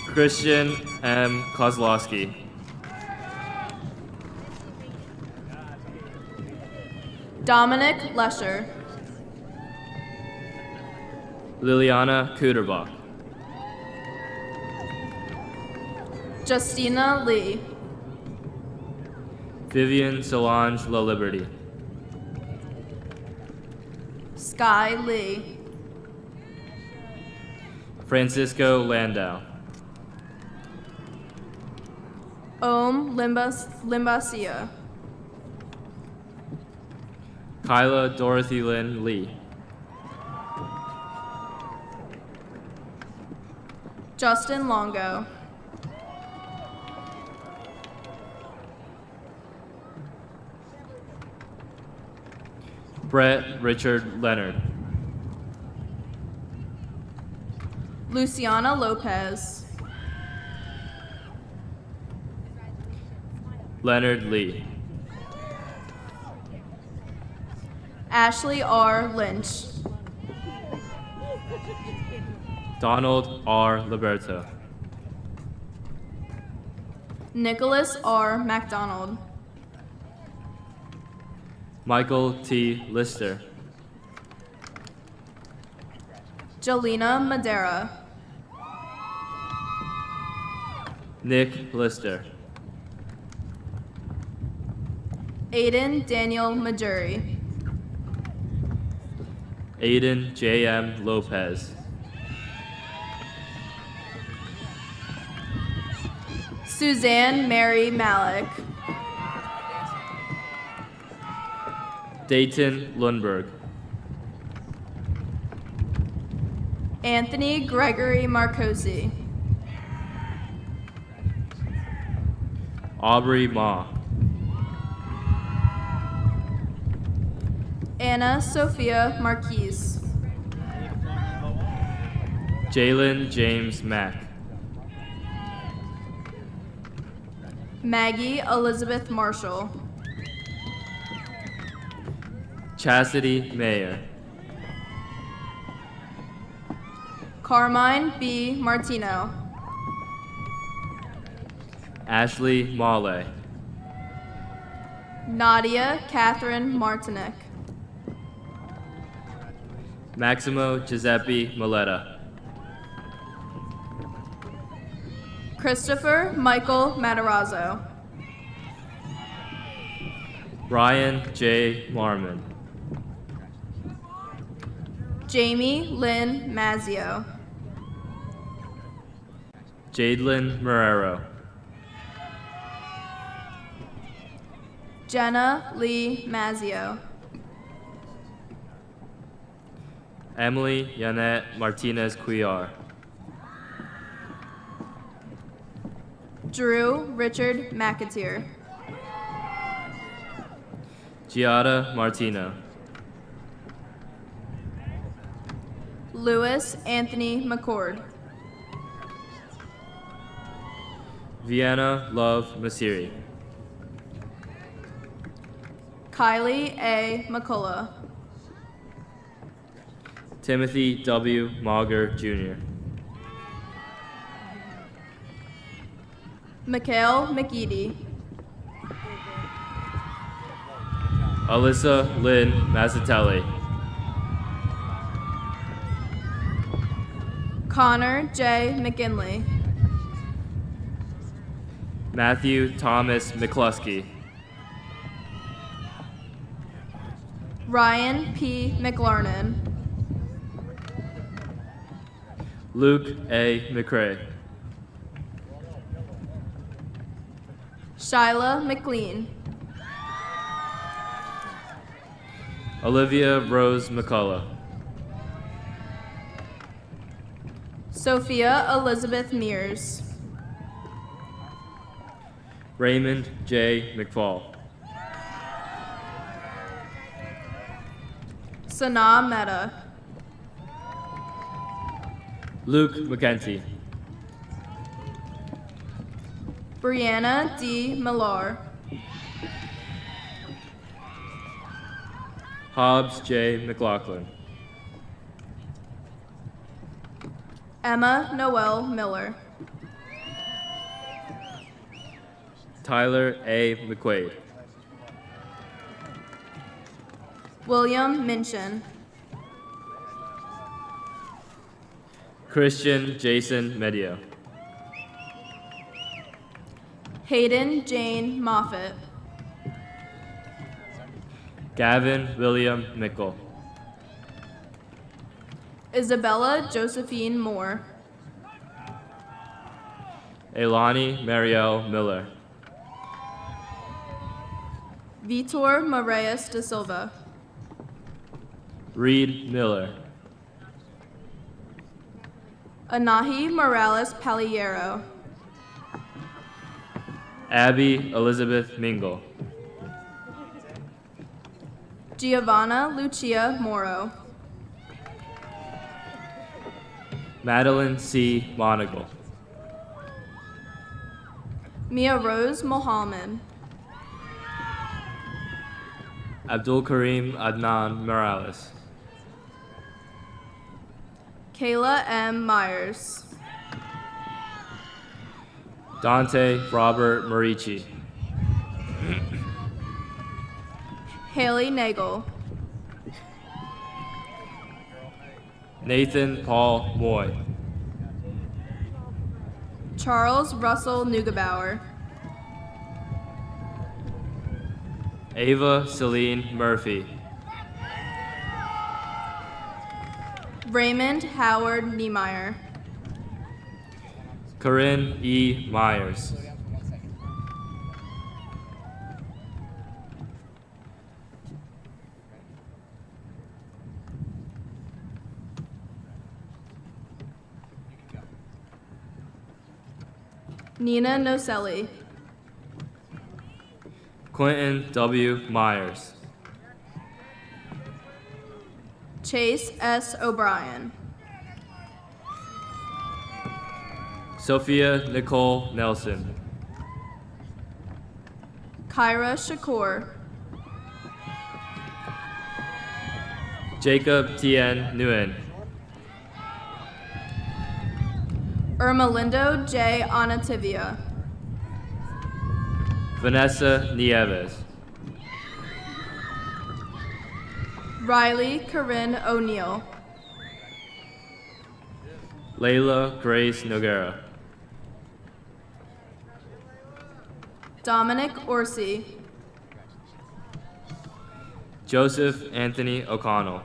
Christian M. Kozlowski. Dominic Lesher. Liliana Kuderbach. Justina Lee. Vivian Solange LaLiberty. Sky Lee. Francisco Landau. Om Limbasia. Kyla Dorothy Lynn Lee. Justin Longo. Brett Richard Leonard. Luciana Lopez. Leonard Lee. Ashley R. Lynch. Donald R. Liberto. Nicholas R. MacDonald. Michael T. Lister. Jelena Madera. Nick Lister. Aiden Daniel Majuri. Aiden J.M. Lopez. Suzanne Mary Malik. Dayton Lundberg. Anthony Gregory Marcosi. Aubrey Ma. Anna Sophia Marquise. Jalen James Mack. Maggie Elizabeth Marshall. Chastity Mayer. Carmine B. Martino. Ashley Male. Nadia Catherine Martinick. Maximo Giuseppe Maletta. Christopher Michael Matarazzo. Ryan J. Marmon. Jamie Lynn Mazio. Jadelyn Marrero. Jenna Lee Mazio. Emily Yanette Martinez Cuellar. Drew Richard McAteer. Giada Martino. Louis Anthony McCord. Vienna Love Masiri. Kylie A. McCullough. Timothy W. Mauger Jr. Mikhail McEady. Alyssa Lynn Mazzatelli. Connor J. McKinley. Matthew Thomas McCluskey. Ryan P. McLarnon. Luke A. McCrae. Shyla McLean. Olivia Rose McCullough. Sophia Elizabeth Mears. Raymond J. McFall. Sanaa Mehta. Luke McKenty. Brianna D. Millar. Hobbs J. McLaughlin. Emma Noel Miller. Tyler A. McQuaid. William Minchin. Christian Jason Medio. Hayden Jane Moffett. Gavin William Mickle. Isabella Josephine Moore. Elani Marielle Miller. Vitor Moraes da Silva. Reed Miller. Anahi Morales Paliero. Abby Elizabeth Mingle. Giovanna Lucia Moro. Madeline C. Monagle. Mia Rose Mohammed. Abdul Karim Adnan Morales. Kayla M. Myers. Dante Robert Marici. Haley Nagel. Nathan Paul Moy. Charles Russell Neugebauer. Ava Celine Murphy. Raymond Howard Niemeyer. Corinne E. Myers. Nina Nocelli. Quentin W. Myers. Chase S. O'Brien. Sophia Nicole Nelson. Kyra Shakur. Jacob Tien Nguyen. Ermelindo J. Anativia. Vanessa Nieves. Riley Corinne O'Neill. Layla Grace Noguera. Dominic Orsi. Joseph Anthony O'Connell.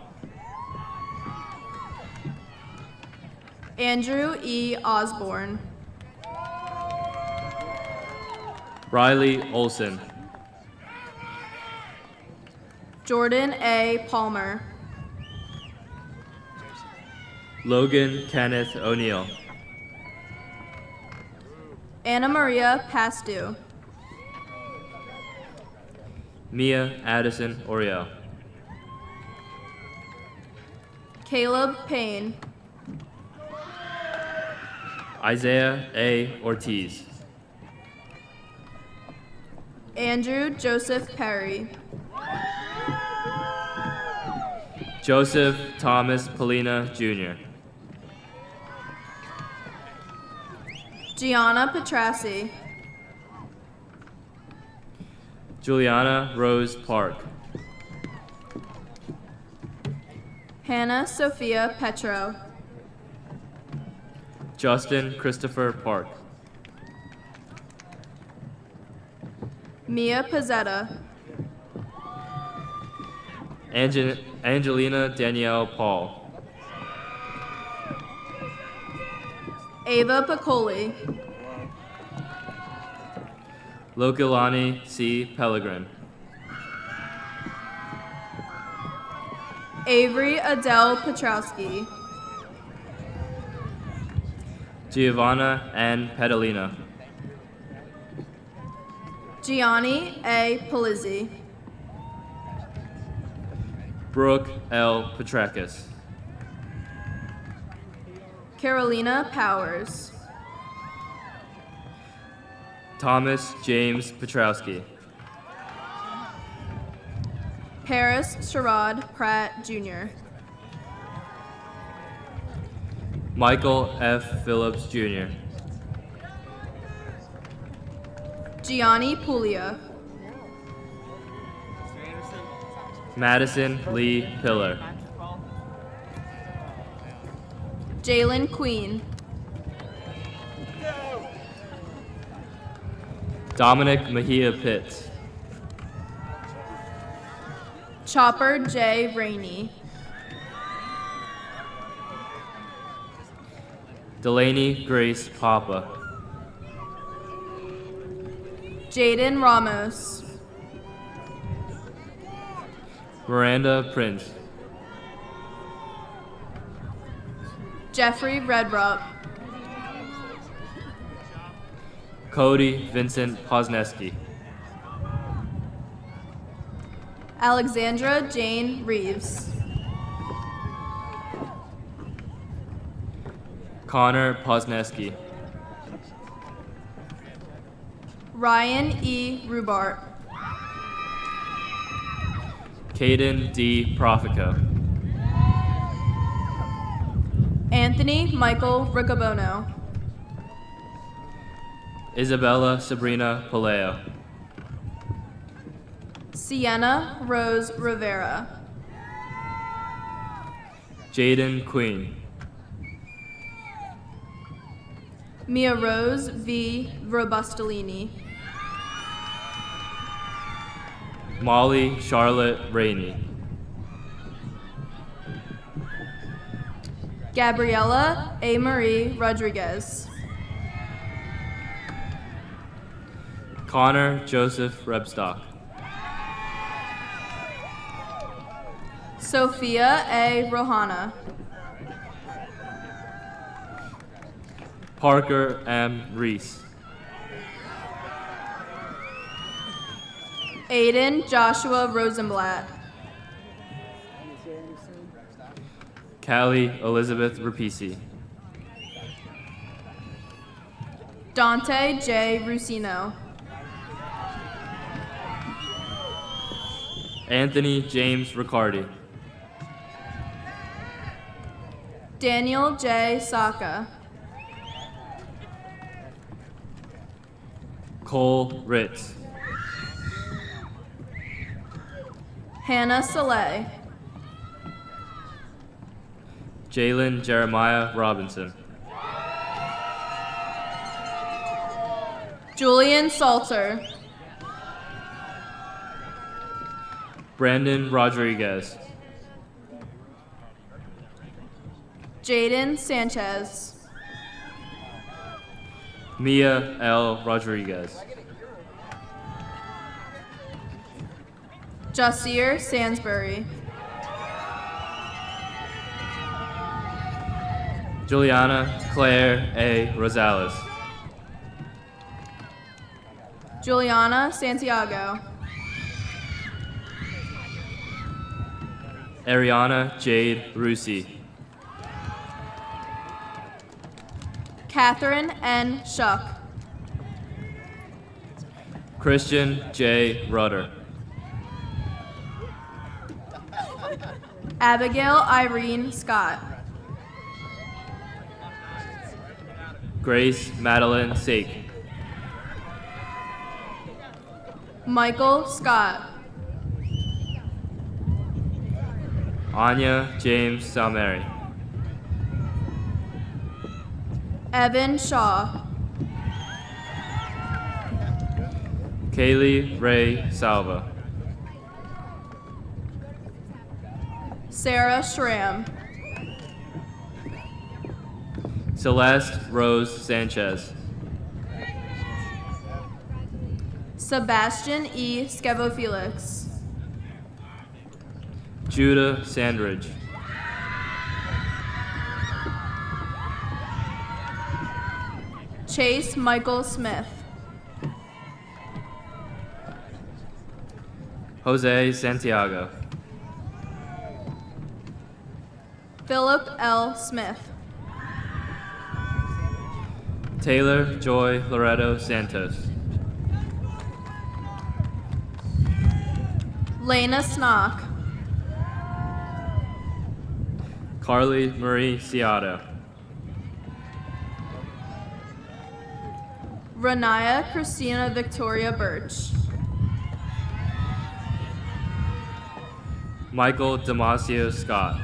Andrew E. Osborne. Riley Olson. Jordan A. Palmer. Logan Kenneth O'Neill. Anna Maria Pastu. Mia Addison Oriel. Caleb Payne. Isaiah A. Ortiz. Andrew Joseph Perry. Joseph Thomas Polina, Jr. Gianna Petrassi. Juliana Rose Park. Hannah Sophia Petro. Justin Christopher Park. Mia Pizzetta. Angelina Danielle Paul. Ava Piccoli. Lokalani C. Pellegrin. Avery Adele Petrowski. Giovanna N. Pedalina. Gianni A. Polizzi. Brooke L. Petrakis. Carolina Powers. Thomas James Petrowski. Paris Sherrod Pratt, Jr. Michael F. Phillips, Jr. Gianni Puglia. Madison Lee Pillar. Jalen Queen. Dominic Mejia Pitts. Chopper J. Rainey. Delaney Grace Papa. Jaden Ramos. Miranda Prince. Jeffrey Redrup. Cody Vincent Posneski. Alexandra Jane Reeves. Connor Posneski. Ryan E. Rubart. Caden D. Profico. Anthony Michael Riccobono. Isabella Sabrina Paleo. Sienna Rose Rivera. Jaden Queen. Mia Rose V. Robustolini. Molly Charlotte Rainey. Gabriela A. Marie Rodriguez. Connor Joseph Rebstock. Sophia A. Rohana. Parker M. Reese. Aiden Joshua Rosenblatt. Callie Elizabeth Rapisi. Dante J. Rusino. Anthony James Riccardi. Daniel J. Saka. Cole Ritz. Hannah Saleh. Jalen Jeremiah Robinson. Julian Salter. Brandon Rodriguez. Jaden Sanchez. Mia L. Rodriguez. Jasir Sansbury. Juliana Claire A. Rosales. Juliana Santiago. Ariana Jade Rusi. Catherine N. Shuck. Christian J. Rudder. Abigail Irene Scott. Grace Madeline Sake. Michael Scott. Anya James Salmeri. Evan Shaw. Kaylee Ray Salva. Sarah Schramm. Celeste Rose Sanchez. Sebastian E. Skevo Felix. Judah Sandridge. Chase Michael Smith. Jose Santiago. Philip L. Smith. Taylor Joy Loretto Santos. Lena Snock. Carly Marie Ciato. Renaya Christina Victoria Birch. Michael Damasio Scott.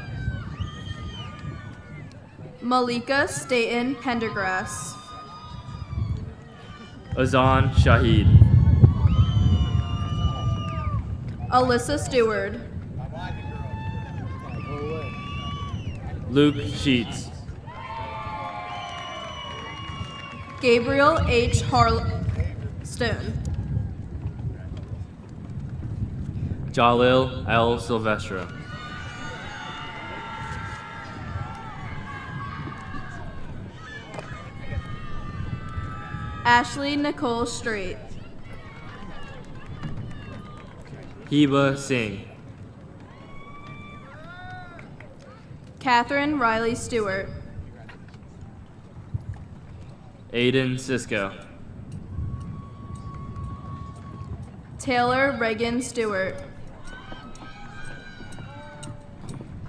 Malika Staten Pendergrass. Azan Shahid. Alyssa Stewart. Luke Sheets. Gabriel H. Harlstone. Jalil L. Silvestre. Ashley Nicole Strait. Heba Singh. Catherine Riley Stewart. Aiden Cisco. Taylor Reagan Stewart.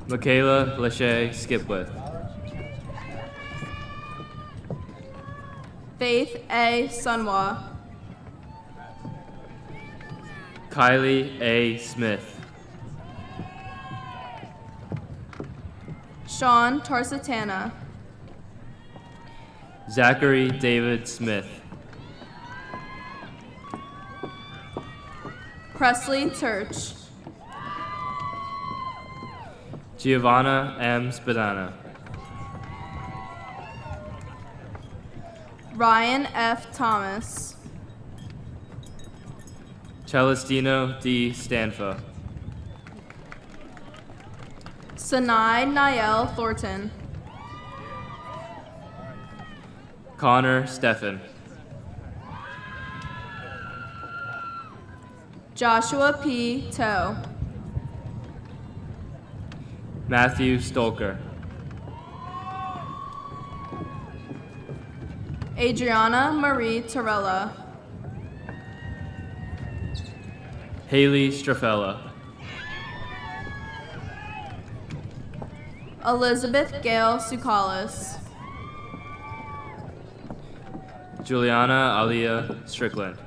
Michaela Lachey Skipwith. Faith A. Sunwa. Kylie A. Smith. Sean Tarsatana. Zachary David Smith. Presley Turch. Giovanna M. Spadana. Ryan F. Thomas. Celestino D. Stanfa. Sanai Niel Thornton. Connor Steffen. Joshua P. Toe. Matthew Stolker. Adriana Marie Torella. Haley Strafella. Elizabeth Gale Sukalis. Juliana Aliyah Strickland.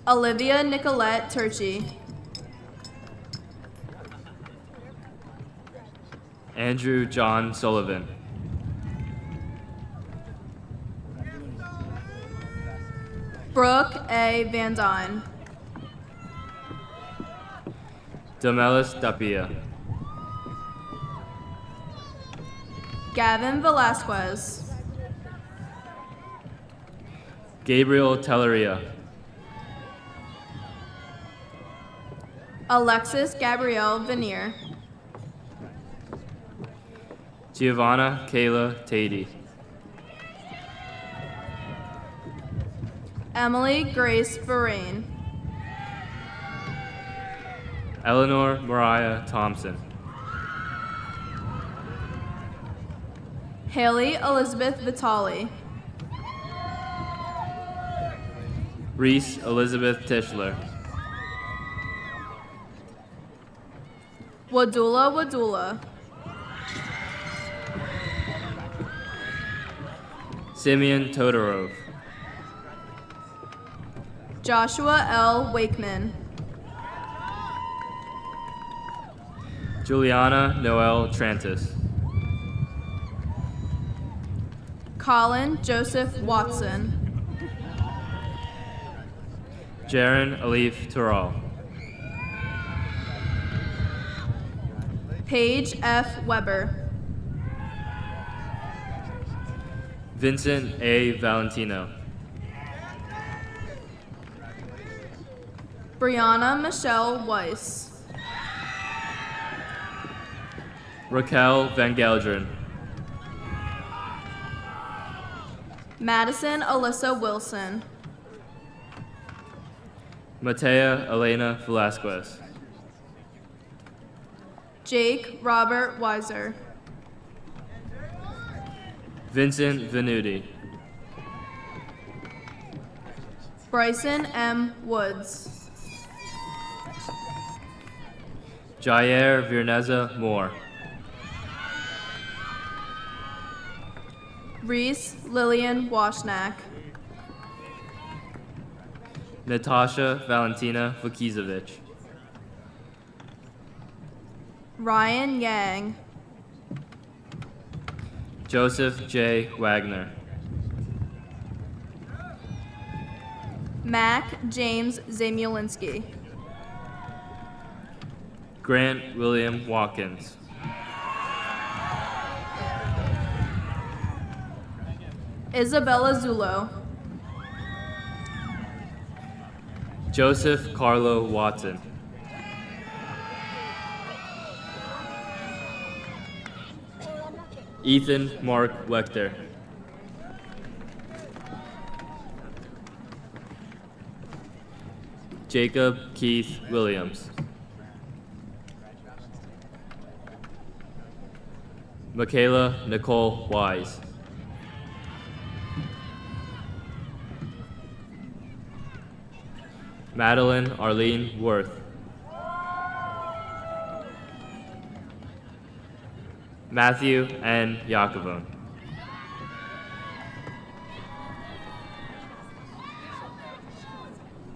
Olivia Nicolette Turchi. Andrew John Sullivan. Brooke A. Van Dyne. Damelis Dapia. Gavin Velasquez. Gabriel Telleria. Alexis Gabrielle Veneer. Giovanna Kayla Tatey. Emily Grace Bahrain. Eleanor Mariah Thompson. Haley Elizabeth Vitali. Reese Elizabeth Tischler. Wadula. Simeon Todorov. Joshua L. Wakeman. Juliana Noel Trantis. Colin Joseph Watson. Jaron Alif Tural. Paige F. Weber. Vincent A. Valentino. Brianna Michelle Weiss. Raquel Van Gelderen. Madison Alyssa Wilson. Matea Elena Velasquez. Jake Robert Weiser. Vincent Venuti. Bryson M. Woods. Jair Virneza Moore. Reese Lillian Washnak. Natasha Valentina Vukizovich. Ryan Yang. Joseph J. Wagner. Mac James Zamulinski. Grant William Watkins. Isabella Zulo. Joseph Carlo Watson. Ethan Mark Wechter. Jacob Keith Williams. Michaela Nicole Wise. Madeline Arlene Worth. Matthew N. Yakovon.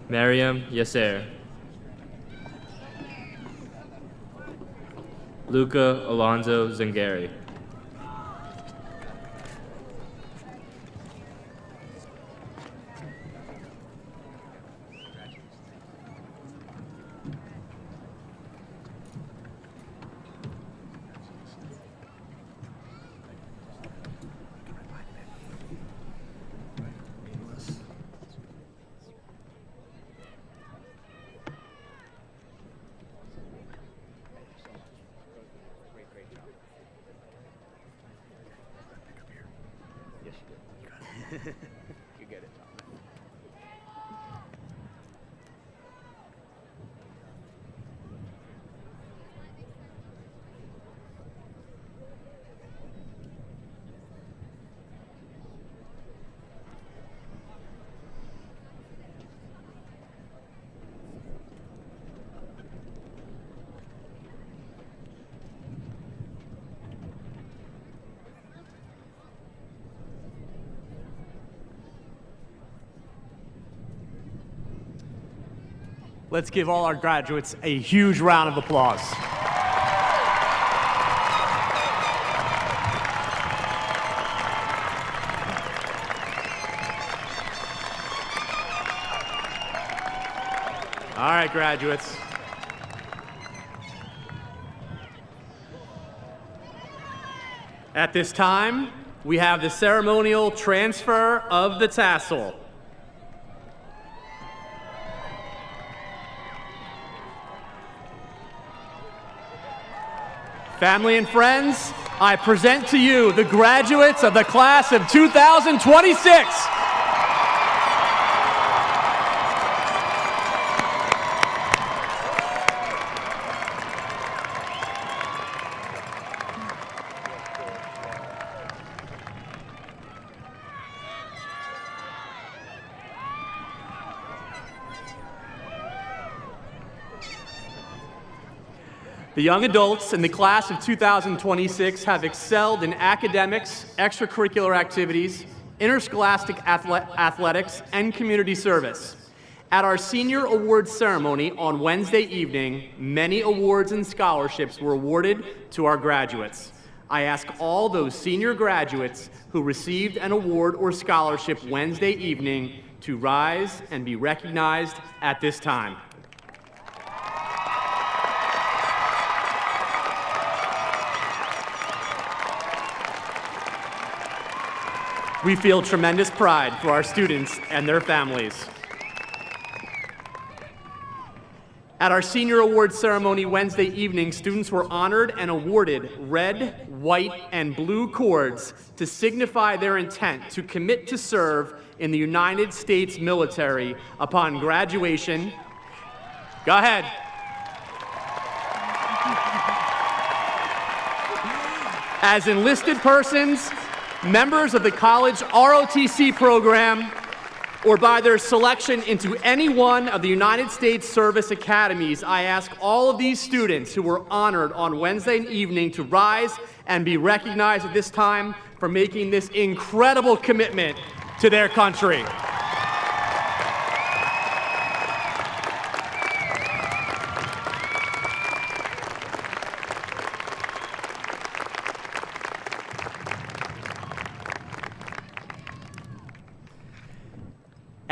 Mariam Yasser. Luca Alonzo Zangari. You get it, John. Let's give all our graduates a huge round of applause. All right, graduates. At this time, we have the ceremonial transfer of the tassel. Family and friends, I present to you the graduates of the class of 2026. The young adults in the class of 2026 have excelled in academics, extracurricular activities, interscholastic athletics, and community service. At our senior awards ceremony on Wednesday evening, many awards and scholarships were awarded to our graduates. I ask all those senior graduates who received an award or scholarship Wednesday evening to rise and be recognized at this time. We feel tremendous pride for our students and their families. At our senior awards ceremony Wednesday evening, students were honored and awarded red, white, and blue cords to signify their intent to commit to serve in the United States military upon graduation. Go ahead. As enlisted persons, members of the college ROTC program, or by their selection into any one of the United States Service Academies, I ask all of these students who were honored on Wednesday evening to rise and be recognized at this time for making this incredible commitment to their country.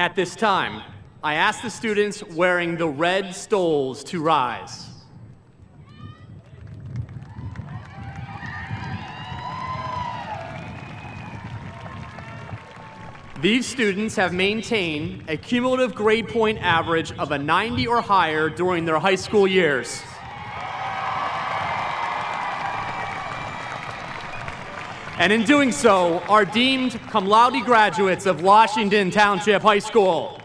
At this time, I ask the students wearing the red stoles to rise. These students have maintained a cumulative grade point average of a 90 or higher during their high school years. And in doing so, are deemed cum laude graduates of Washington Township High School.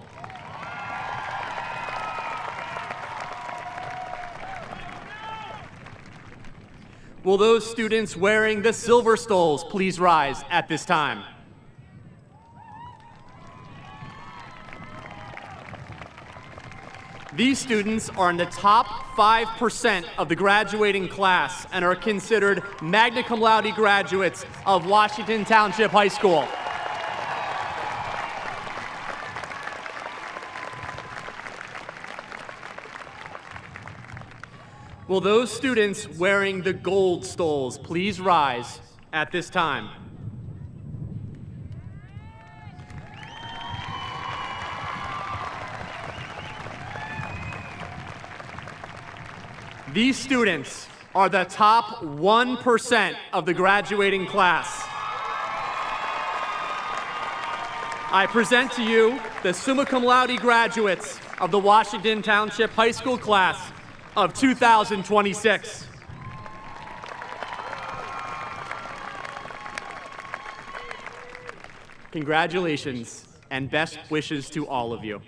Will those students wearing the silver stoles please rise at this time? These students are in the top 5% of the graduating class and are considered magna cum laude graduates of Washington Township High School. Will those students wearing the gold stoles please rise at this time? These students are the top 1% of the graduating class. I present to you the summa cum laude graduates of the Washington Township High School class of 2026. Congratulations and best wishes to all of you.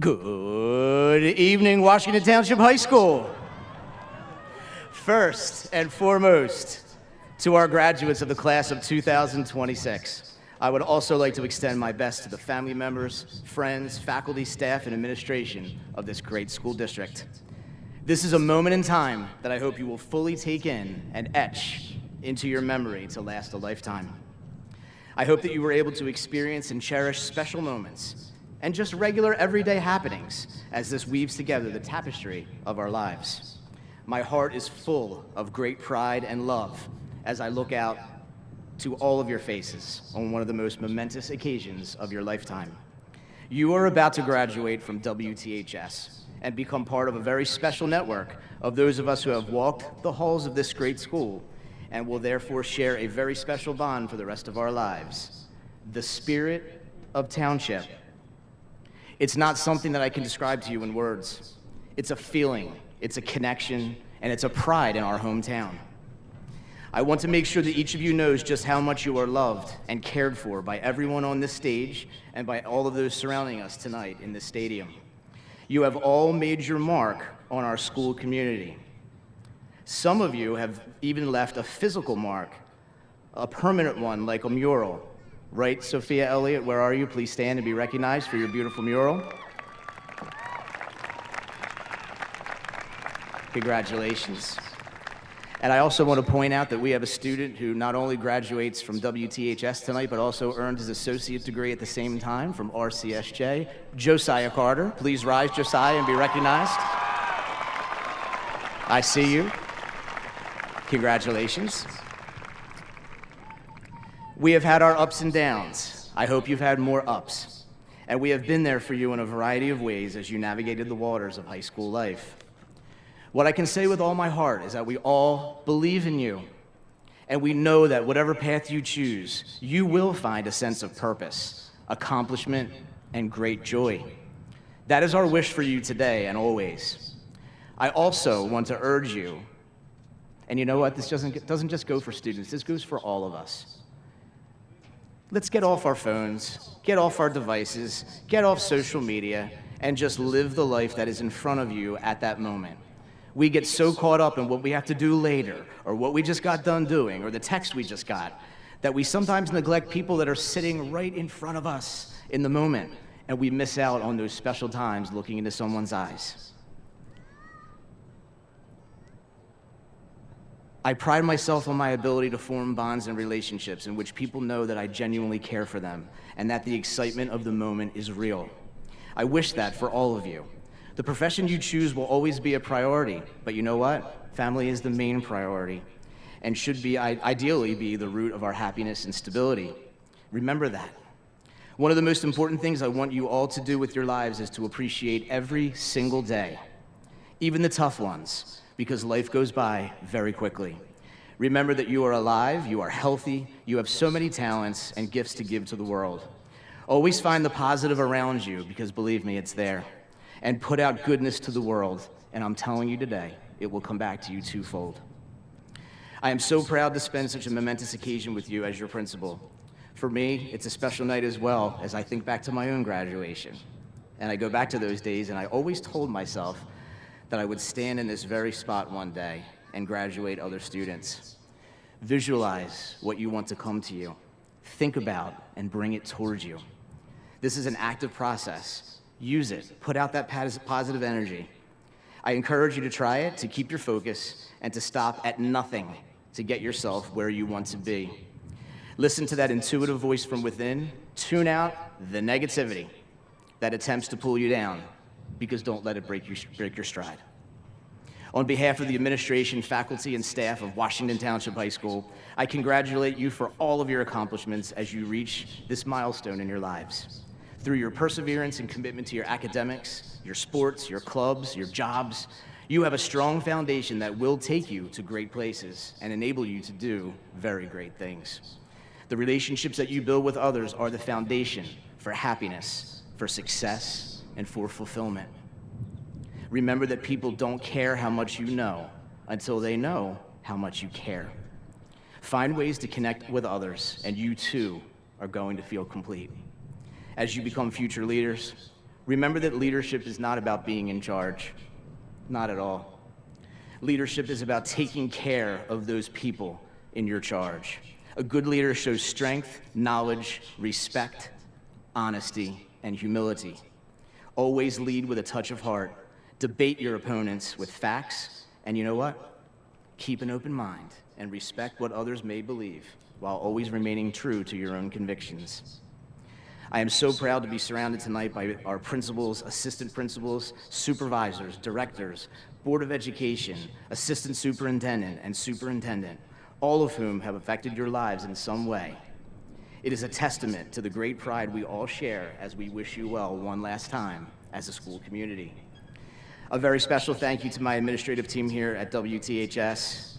Good evening, Washington Township High School. First and foremost, to our graduates of the class of 2026, I would also like to extend my best to the family members, friends, faculty, staff, and administration of this great school district. This is a moment in time that I hope you will fully take in and etch into your memory to last a lifetime. I hope that you were able to experience and cherish special moments and just regular everyday happenings as this weaves together the tapestry of our lives. My heart is full of great pride and love as I look out to all of your faces on one of the most momentous occasions of your lifetime. You are about to graduate from WTHS and become part of a very special network of those of us who have walked the halls of this great school and will therefore share a very special bond for the rest of our lives. The spirit of township. It's not something that I can describe to you in words. It's a feeling, it's a connection, and it's a pride in our hometown. I want to make sure that each of you knows just how much you are loved and cared for by everyone on this stage and by all of those surrounding us tonight in this stadium. You have all made your mark on our school community. Some of you have even left a physical mark, a permanent one like a mural. Right, Sophia Elliott, where are you? Please stand and be recognized for your beautiful mural. Congratulations. And I also want to point out that we have a student who not only graduates from WTHS tonight, but also earned his associate degree at the same time from RCSJ, Josiah Carter. Please rise, Josiah, and be recognized. I see you. Congratulations. We have had our ups and downs. I hope you've had more ups. And we have been there for you in a variety of ways as you navigated the waters of high school life. What I can say with all my heart is that we all believe in you. And we know that whatever path you choose, you will find a sense of purpose, accomplishment, and great joy. That is our wish for you today and always. I also want to urge you, and you know what, this doesn't just go for students, this goes for all of us. Let's get off our phones, get off our devices, get off social media, and just live the life that is in front of you at that moment. We get so caught up in what we have to do later, or what we just got done doing, or the text we just got, that we sometimes neglect people that are sitting right in front of us in the moment, and we miss out on those special times looking into someone's eyes. I pride myself on my ability to form bonds and relationships in which people know that I genuinely care for them and that the excitement of the moment is real. I wish that for all of you. The profession you choose will always be a priority, but you know what? Family is the main priority and should be ideally be the root of our happiness and stability. Remember that. One of the most important things I want you all to do with your lives is to appreciate every single day, even the tough ones, because life goes by very quickly. Remember that you are alive, you are healthy, you have so many talents and gifts to give to the world. Always find the positive around you, because believe me, it's there. And put out goodness to the world, and I'm telling you today, it will come back to you twofold. I am so proud to spend such a momentous occasion with you as your principal. For me, it's a special night as well, as I think back to my own graduation. And I go back to those days, and I always told myself that I would stand in this very spot one day and graduate other students. Visualize what you want to come to you. Think about and bring it towards you. This is an active process. Use it. Put out that positive energy. I encourage you to try it, to keep your focus, and to stop at nothing to get yourself where you want to be. Listen to that intuitive voice from within. Tune out the negativity that attempts to pull you down, because don't let it break your stride. On behalf of the administration, faculty, and staff of Washington Township High School, I congratulate you for all of your accomplishments as you reach this milestone in your lives. Through your perseverance and commitment to your academics, your sports, your clubs, your jobs, you have a strong foundation that will take you to great places and enable you to do very great things. The relationships that you build with others are the foundation for happiness, for success, and for fulfillment. Remember that people don't care how much you know until they know how much you care. Find ways to connect with others, and you too are going to feel complete. As you become future leaders, remember that leadership is not about being in charge. Not at all. Leadership is about taking care of those people in your charge. A good leader shows strength, knowledge, respect, honesty, and humility. Always lead with a touch of heart. Debate your opponents with facts, and you know what? Keep an open mind and respect what others may believe, while always remaining true to your own convictions. I am so proud to be surrounded tonight by our principals, assistant principals, supervisors, directors, Board of Education, assistant superintendent, and superintendent, all of whom have affected your lives in some way. It is a testament to the great pride we all share as we wish you well one last time as a school community. A very special thank you to my administrative team here at WTHS,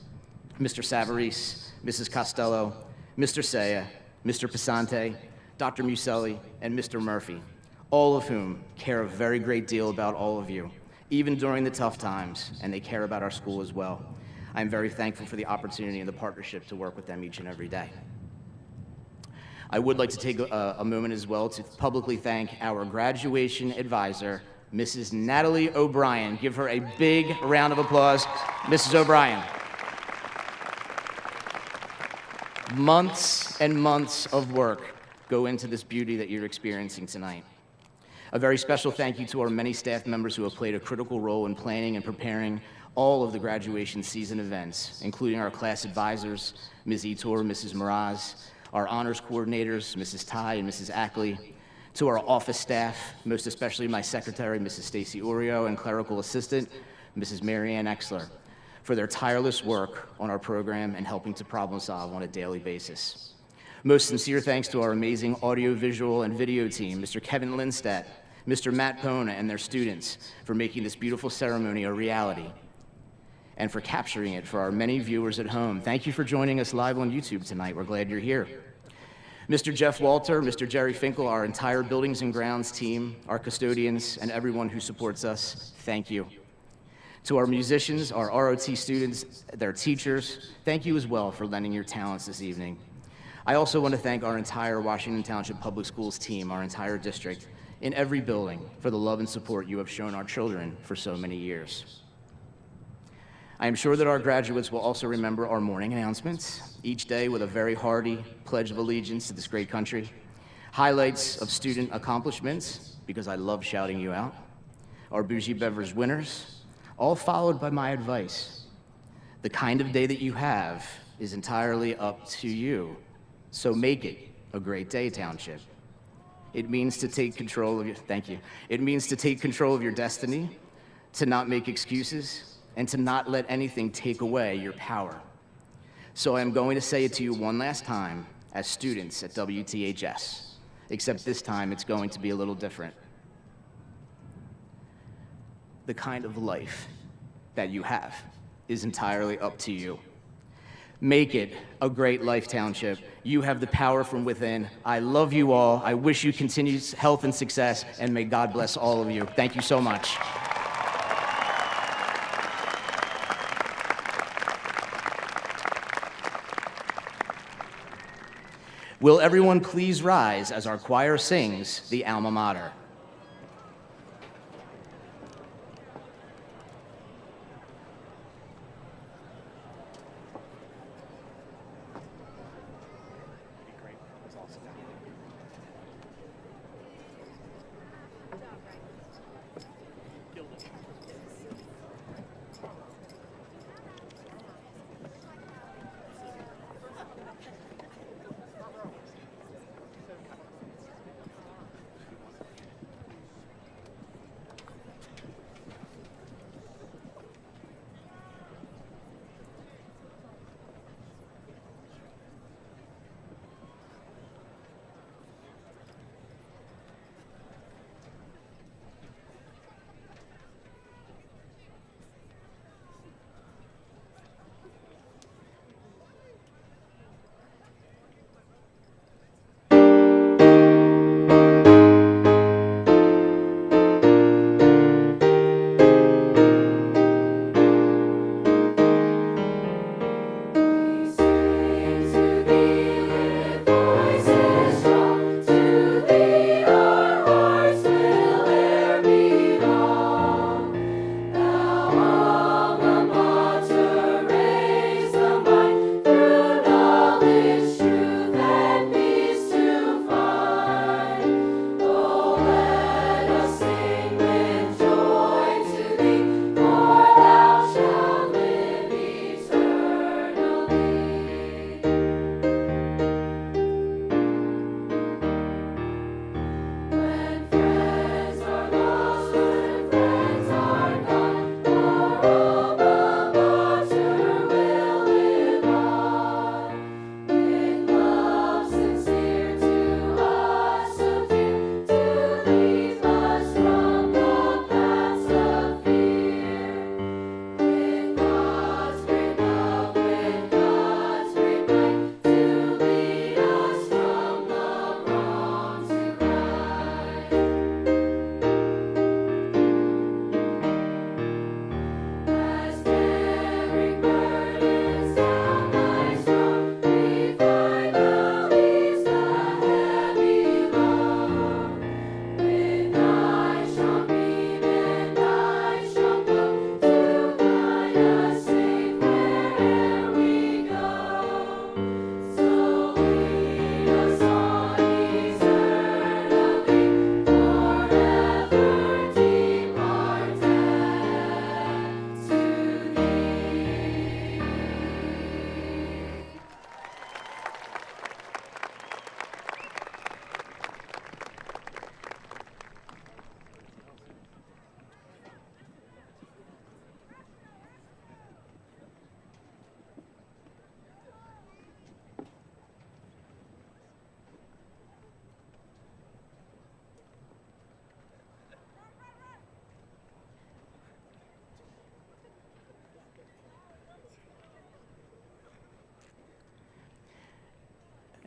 Mr. Savarese, Mrs. Costello, Mr. Saya, Mr. Pisante, Dr. Muselli, and Mr. Murphy, all of whom care a very great deal about all of you, even during the tough times, and they care about our school as well. I'm very thankful for the opportunity and the partnership to work with them each and every day. I would like to take a moment as well to publicly thank our graduation advisor, Mrs. Natalie O'Brien. Give her a big round of applause, Mrs. O'Brien. Months and months of work go into this beauty that you're experiencing tonight. A very special thank you to our many staff members who have played a critical role in planning and preparing all of the graduation season events, including our class advisors, Ms. Etor, Mrs. Mraz, our honors coordinators, Mrs. Ty and Mrs. Ackley, to our office staff, most especially my secretary, Mrs. Stacy Oreo, and clerical assistant, Mrs. Marianne Exler, for their tireless work on our program and helping to problem solve on a daily basis. Most sincere thanks to our amazing audio, visual, and video team, Mr. Kevin Lindstedt, Mr. Matt Pona, and their students for making this beautiful ceremony a reality and for capturing it for our many viewers at home. Thank you for joining us live on YouTube tonight. We're glad you're here. Mr. Jeff Walter, Mr. Jerry Finkel, our entire Buildings and Grounds team, our custodians, and everyone who supports us, thank you. To our musicians, our ROT students, their teachers, thank you as well for lending your talents this evening. I also want to thank our entire Washington Township Public Schools team, our entire district, in every building for the love and support you have shown our children for so many years. I am sure that our graduates will also remember our morning announcements, each day with a very hearty pledge of allegiance to this great country, highlights of student accomplishments, because I love shouting you out, our bougie beverage winners, all followed by my advice. The kind of day that you have is entirely up to you, so make it a great day, Township. It means to take control of your, thank you. It means to take control of your destiny, to not make excuses, and to not let anything take away your power. So I'm going to say it to you one last time as students at WTHS, except this time it's going to be a little different. The kind of life that you have is entirely up to you. Make it a great life, Township. You have the power from within. I love you all. I wish you continued health and success, and may God bless all of you. Thank you so much. Will everyone please rise as our choir sings the Alma Mater?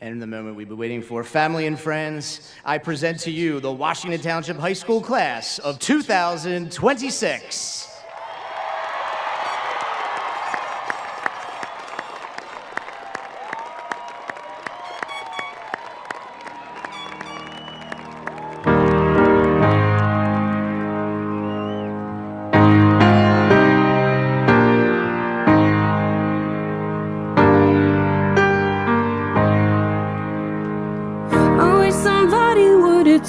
And in the moment we've been waiting for, family and friends, I present to you the Washington Township High School class of 2026.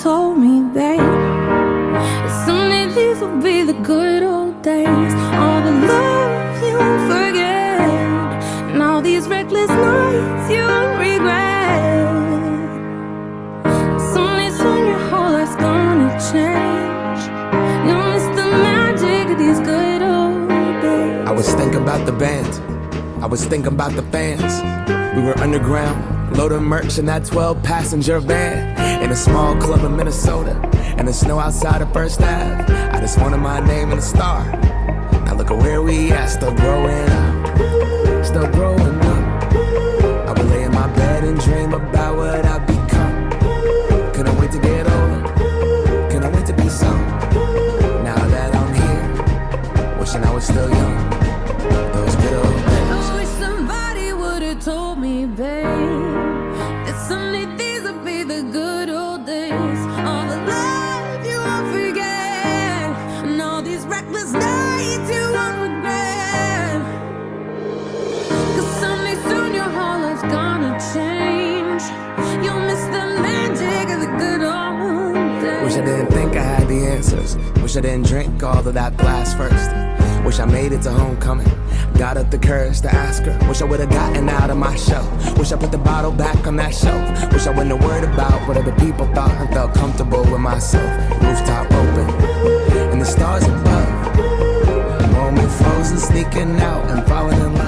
Told me, babe, that someday these will be the good old days. All the love you won't forget, and all these reckless nights you won't regret. Someday soon your whole life's gonna change. You'll miss the magic of these good old days. I was thinking about the band, I was thinking about the fans. We were underground, loaded merch in that 12-passenger van. In a small club in Minnesota, and the snow outside of First Ave. I just wanted my name and a star. Now look at where we at, still growing up, still growing up. I would lay in my bed and dream about what I'd become. Couldn't wait to get older, couldn't wait to be some. Now that I'm here, wishing I was still young. Those good old days. I wish somebody would've told me, babe, that someday these would be the good old days. All the love you won't forget, and all these reckless nights you won't regret. Cause someday soon your whole life's gonna change. You'll miss the magic of the good old days. Wish I didn't think I had the answers. Wish I didn't drink all of that blast first. Wish I made it to homecoming, got up the courage to ask her. Wish I would've gotten out of my shell. Wish I put the bottle back on that shelf. Wish I wouldn't have worried about what other people thought and felt comfortable with myself. Rooftop open, and the stars above. Moment frozen, sneaking out and falling in love.